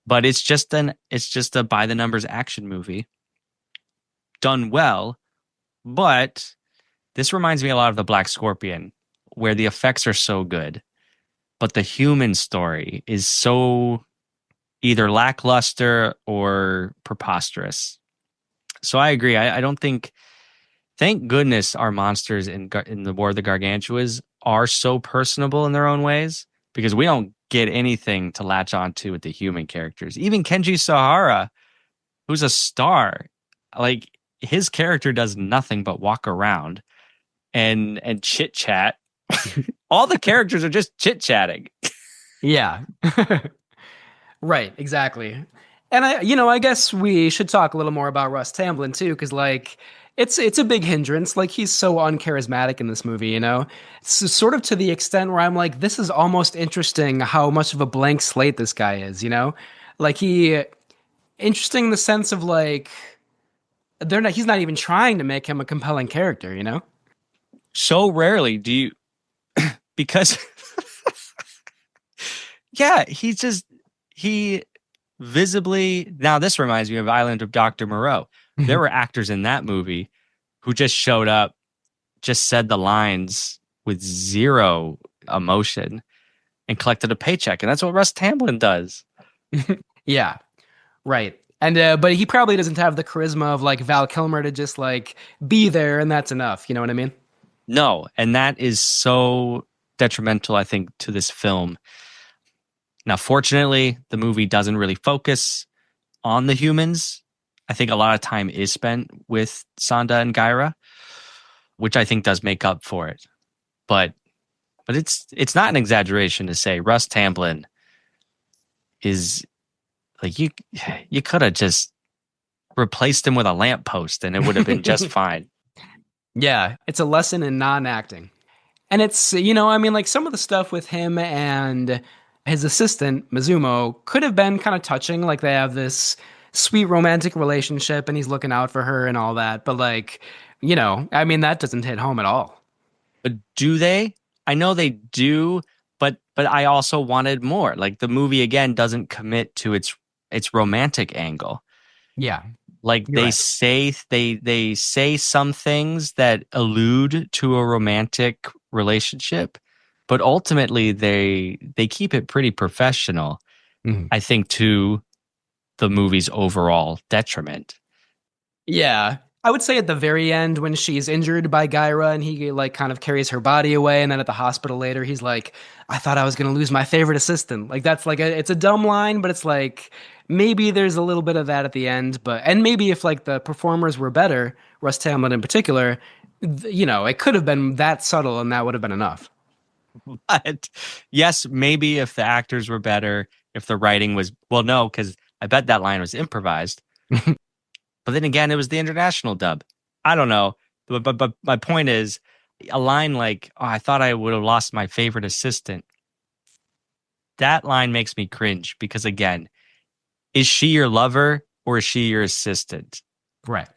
But it's just a by the numbers action movie done well. But this reminds me a lot of the Black Scorpion, where the effects are so good, but the human story is so either lackluster or preposterous. So I agree. I don't think. Thank goodness our monsters in the War of the Gargantuas are so personable in their own ways, because we don't get anything to latch onto with the human characters. Even Kenji Sahara, who's a star, like his character does nothing but walk around and chit chat All the characters are just chit-chatting. Yeah. Right, exactly. And I guess we should talk a little more about Russ Tamblyn too, because like it's a big hindrance. Like he's so uncharismatic in this movie, It's sort of to the extent where I'm like, this is almost interesting how much of a blank slate this guy is, Like interesting in the sense of like he's not even trying to make him a compelling character, So rarely do you because yeah, he visibly, now this reminds me of Island of Dr. Moreau. There were actors in that movie who just showed up, just said the lines with zero emotion and collected a paycheck. And that's what Russ Tamblyn does. Yeah, right. And but he probably doesn't have the charisma of like Val Kilmer to just like be there and that's enough. You know what I mean? No, and that is so detrimental, I think, to this film. Now, fortunately, the movie doesn't really focus on the humans. I think a lot of time is spent with Sanda and Gaira, which I think does make up for it. But it's not an exaggeration to say Russ Tamblyn is like you could have just replaced him with a lamppost and it would have been just fine. Yeah, it's a lesson in non-acting. And it's, like some of the stuff with him and his assistant, Mizumo, could have been kind of touching. Like they have this sweet romantic relationship and he's looking out for her and all that. But like, that doesn't hit home at all. But do they? I know they do, but I also wanted more. Like the movie, again, doesn't commit to its romantic angle. Yeah. Like they say some things that allude to a romantic relationship, but ultimately they keep it pretty professional. Mm-hmm. I think to the movie's overall detriment. Yeah. I would say at the very end when she's injured by Gaira and he like kind of carries her body away, and then at the hospital later he's like, I thought I was going to lose my favorite assistant. Like that's like it's a dumb line, but it's like maybe there's a little bit of that at the end, and maybe if like the performers were better, Russ Tamblyn in particular, it could have been that subtle and that would have been enough. But yes, maybe if the actors were better, if the writing was, well, no, because I bet that line was improvised. But then again, it was the international dub. I don't know. But my point is, a line like, oh, I thought I would have lost my favorite assistant. That line makes me cringe because, again, is she your lover or is she your assistant? Right.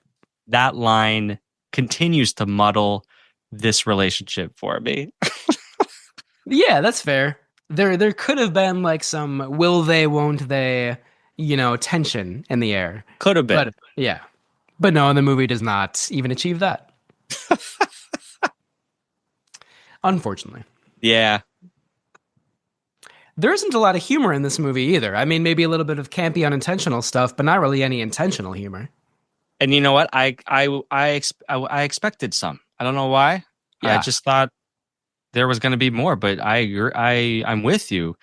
That line continues to muddle this relationship for me. Yeah, that's fair. There could have been like some will they, won't they, tension in the air. Could have been. But, yeah. But no, the movie does not even achieve that. Unfortunately. Yeah. There isn't a lot of humor in this movie either. I mean, maybe a little bit of campy, unintentional stuff, but not really any intentional humor. And you know what? I expected some. I don't know why. Yeah. I just thought there was going to be more, but I'm with you.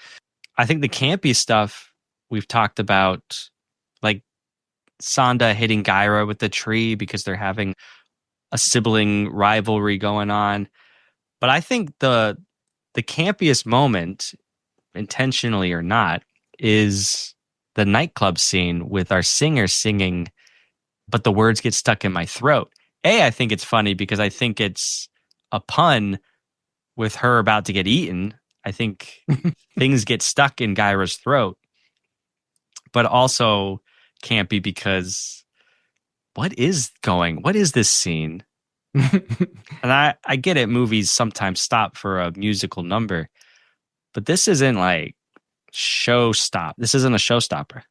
I think the campy stuff we've talked about, like Sanda hitting Gaira with the tree because they're having a sibling rivalry going on. But I think the campiest moment, intentionally or not, is the nightclub scene with our singer singing, but the words get stuck in my throat. I think it's funny because I think it's a pun with her about to get eaten. I think things get stuck in Gaira's throat. But also campy because what is this scene? And I get it, movies sometimes stop for a musical number, but this isn't like showstop. This isn't a showstopper.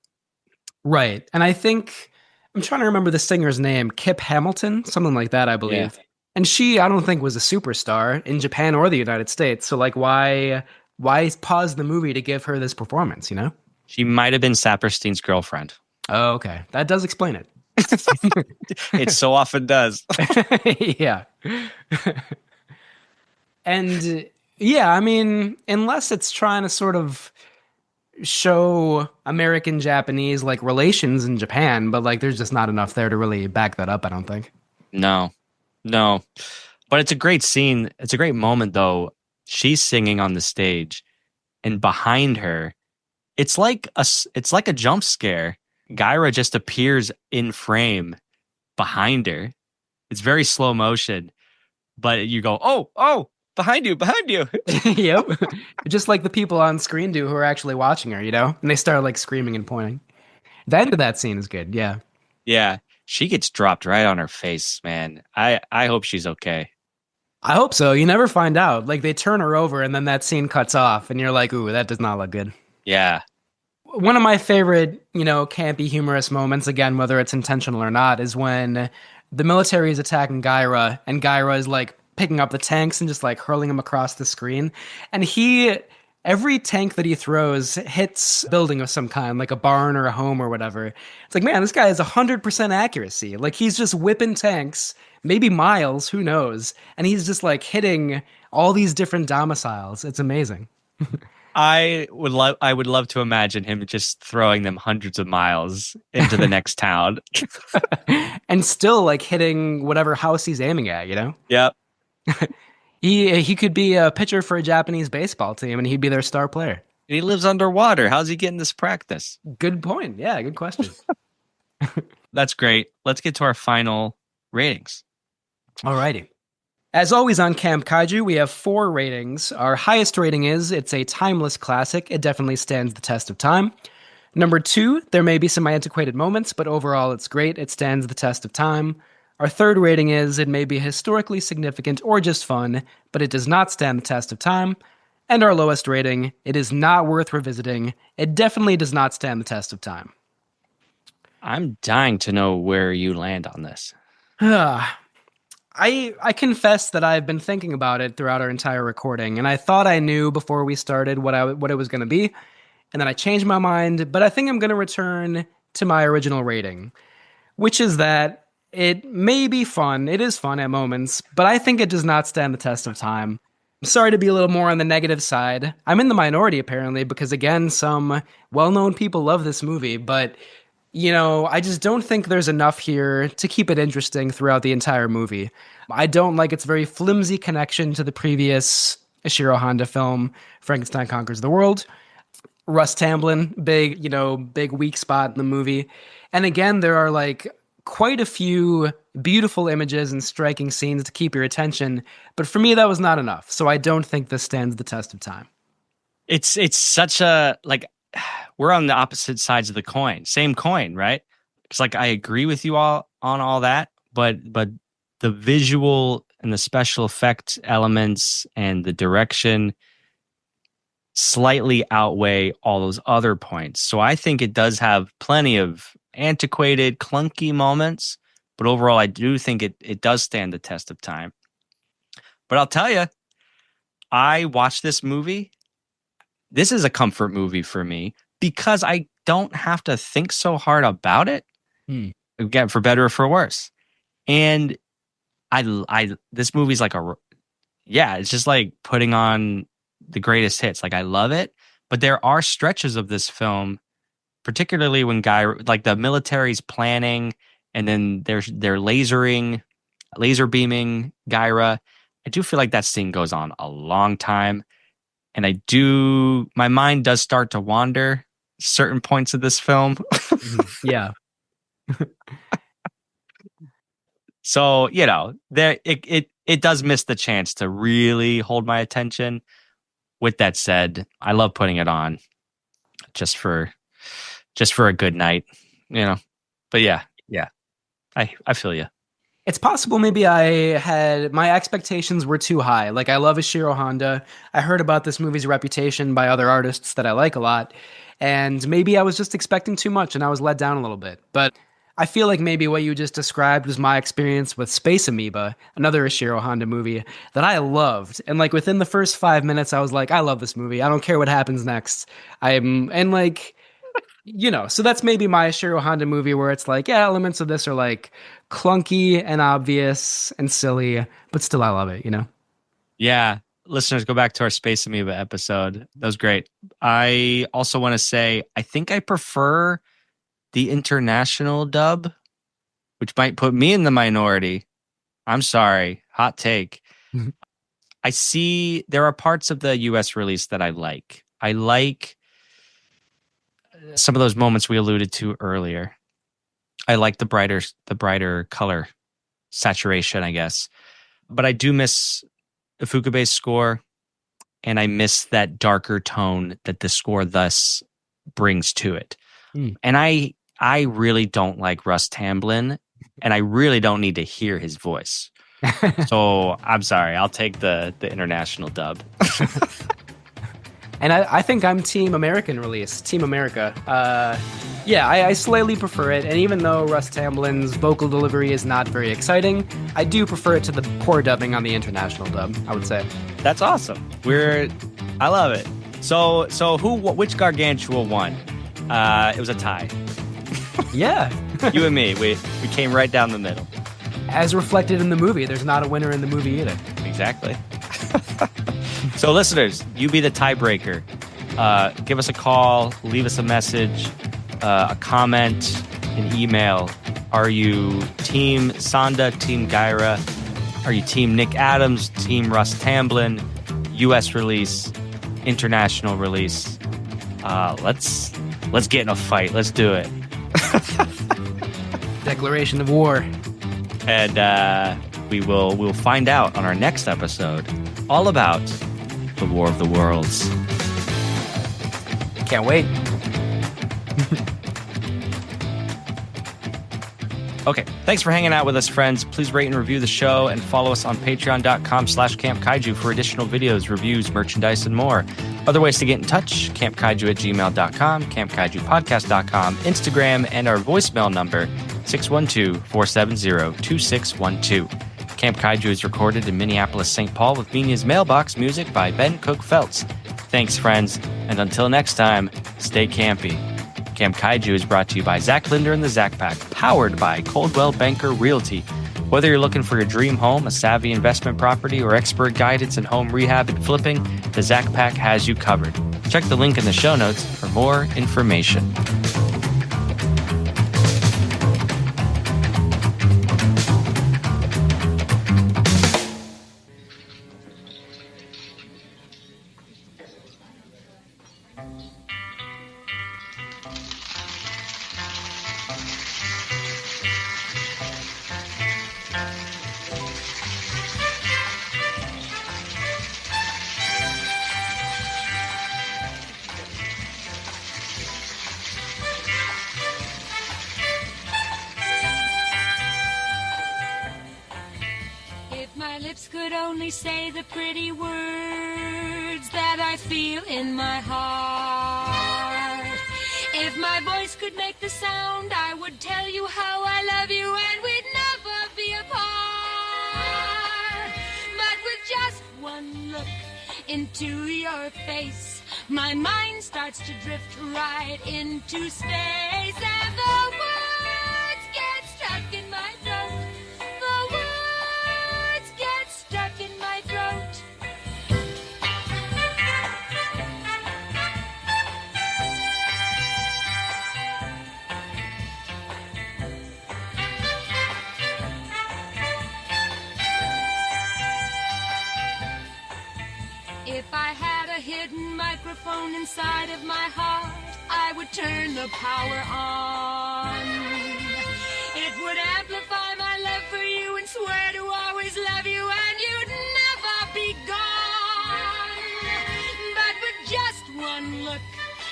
Right. And I think, I'm trying to remember the singer's name, Kip Hamilton, something like that, I believe. Yeah. And she, I don't think, was a superstar in Japan or the United States. So like, why pause the movie to give her this performance, She might have been Saperstein's girlfriend. Oh, okay. That does explain it. It so often does. Yeah. And yeah, I mean, unless it's trying to sort of show American-Japanese like relations in Japan, but like there's just not enough there to really back that up, I don't think. No. But it's a great scene. It's a great moment though She's singing on the stage, and behind her, it's like a jump scare. Gidorah just appears in frame behind her. It's very slow motion, but you go, oh, behind you. Yep. Just like the people on screen do who are actually watching her, you know? And they start like screaming and pointing. The end of that scene is good, yeah. Yeah, she gets dropped right on her face, man. I hope she's okay. I hope so. You never find out. Like they turn her over and then that scene cuts off and you're like, ooh, that does not look good. Yeah. One of my favorite, campy, humorous moments, again, whether it's intentional or not, is when the military is attacking Gidorah and Gidorah is like picking up the tanks and just like hurling them across the screen. And every tank that he throws hits a building of some kind, like a barn or a home or whatever. It's like, man, this guy has 100% accuracy. Like he's just whipping tanks, maybe miles, who knows? And he's just like hitting all these different domiciles. It's amazing. I would love to imagine him just throwing them hundreds of miles into the next town. And still like hitting whatever house he's aiming at, you know? Yep. He could be a pitcher for a Japanese baseball team and he'd be their star player. And he lives underwater. How's he getting this practice? Good point. Yeah, good question. That's great. Let's get to our final ratings. Alrighty. As always on Camp Kaiju, we have 4 ratings. Our highest rating is, it's a timeless classic. It definitely stands the test of time. Number 2, there may be some antiquated moments, but overall it's great. It stands the test of time. Our third rating is, it may be historically significant or just fun, but it does not stand the test of time. And our lowest rating, it is not worth revisiting. It definitely does not stand the test of time. I'm dying to know where you land on this. I confess that I've been thinking about it throughout our entire recording, and I thought I knew before we started what it was going to be, and then I changed my mind, but I think I'm going to return to my original rating, which is that it may be fun, it is fun at moments, but I think it does not stand the test of time. I'm sorry to be a little more on the negative side. I'm in the minority, apparently, because again, some well-known people love this movie, but I just don't think there's enough here to keep it interesting throughout the entire movie. I don't like its very flimsy connection to the previous Ishiro Honda film, Frankenstein Conquers the World. Russ Tamblyn, big weak spot in the movie. And again, there are like quite a few beautiful images and striking scenes to keep your attention. But for me, that was not enough. So I don't think this stands the test of time. It's such a, like, we're on the opposite sides of the coin. Same coin, right? It's like I agree with you all on all that, but the visual and the special effect elements and the direction slightly outweigh all those other points. So I think it does have plenty of antiquated, clunky moments, but overall I do think it does stand the test of time. But I'll tell you, I watched this movie. This is a comfort movie for me because I don't have to think so hard about it. Again, for better or for worse. And this movie's like it's just like putting on the greatest hits. Like I love it, but there are stretches of this film, particularly when like the military's planning and then they're laser beaming Gidorah. I do feel like that scene goes on a long time. And my mind does start to wander certain points of this film. Yeah. So, it does miss the chance to really hold my attention. With that said, I love putting it on just for a good night, But yeah, I feel you. It's possible maybe my expectations were too high. Like I love Ishiro Honda. I heard about this movie's reputation by other artists that I like a lot. And maybe I was just expecting too much and I was let down a little bit. But I feel like maybe what you just described was my experience with Space Amoeba, another Ishiro Honda movie that I loved. And like within the first 5 minutes, I was like, I love this movie. I don't care what happens next. So that's maybe my Ishiro Honda movie where it's like, yeah, elements of this are like clunky and obvious and silly, but still I love it, Yeah. Listeners, go back to our Space Amoeba episode. That was great. I also want to say, I think I prefer the international dub, which might put me in the minority. I'm sorry. Hot take. I see there are parts of the US release that I like. I like some of those moments we alluded to earlier. I like the brighter color saturation, I guess. But I do miss Ifukube's score, and I miss that darker tone that the score thus brings to it. And I really don't like Russ Tamblyn, and I really don't need to hear his voice. So I'm sorry, I'll take the international dub. And I think I'm Team American release, Team America. Yeah, I slightly prefer it, and even though Russ Tamblyn's vocal delivery is not very exciting, I do prefer it to the poor dubbing on the international dub, I would say. That's awesome. I love it. So which Gargantua won? It was a tie. Yeah. You and me, we came right down the middle. As reflected in the movie, there's not a winner in the movie either. Exactly. So listeners, you be the tiebreaker. Give us a call, leave us a message, a comment, an email. Are you Team Sanda, Team Gidorah? Are you Team Nick Adams, Team Russ Tamblyn? US release, international release. Let's get in a fight. Let's do it. Declaration of war. And we'll find out on our next episode all about the War of the Worlds. Can't wait. Okay, thanks for hanging out with us, friends. Please rate and review the show and follow us on patreon.com/campkaiju for additional videos, reviews, merchandise, and more. Other ways to get in touch, campkaiju@gmail.com, campkaijupodcast.com, Instagram, and our voicemail number, 612-470-2612. Camp Kaiju is recorded in Minneapolis, St. Paul with Menia's Mailbox music by Ben Cook Feltz. Thanks, friends, and until next time, stay campy. Camp Kaiju is brought to you by Zach Linder and the Zach Pack, powered by Coldwell Banker Realty. Whether you're looking for your dream home, a savvy investment property, or expert guidance in home rehab and flipping, the Zach Pack has you covered. Check the link in the show notes for more information. Could only say the pretty words that I feel in my heart. If my voice could make the sound, I would tell you how I love you and we'd never be apart. But with just one look into your face, my mind starts to drift right into space, and the words get stuck in my throat. The words get stuck in my throat. If I had a hidden microphone inside of my heart, I would turn the power on. It would amplify my love for you and swear to always love you, and you'd never be gone. But with just one look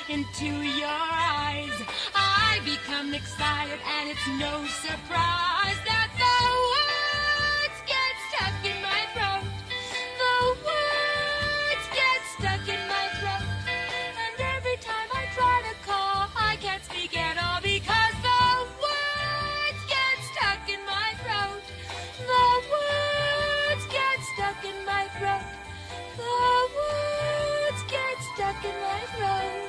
into your eyes, I become excited, and it's no surprise that the words get stuck in my throat. The words get stuck in my throat, and every time I try to call, I can't speak at all because the words get stuck in my throat. The words get stuck in my throat. The words get stuck in my throat.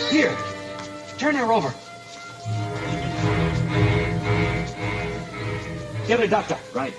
Here, turn her over. Give it a doctor. Right.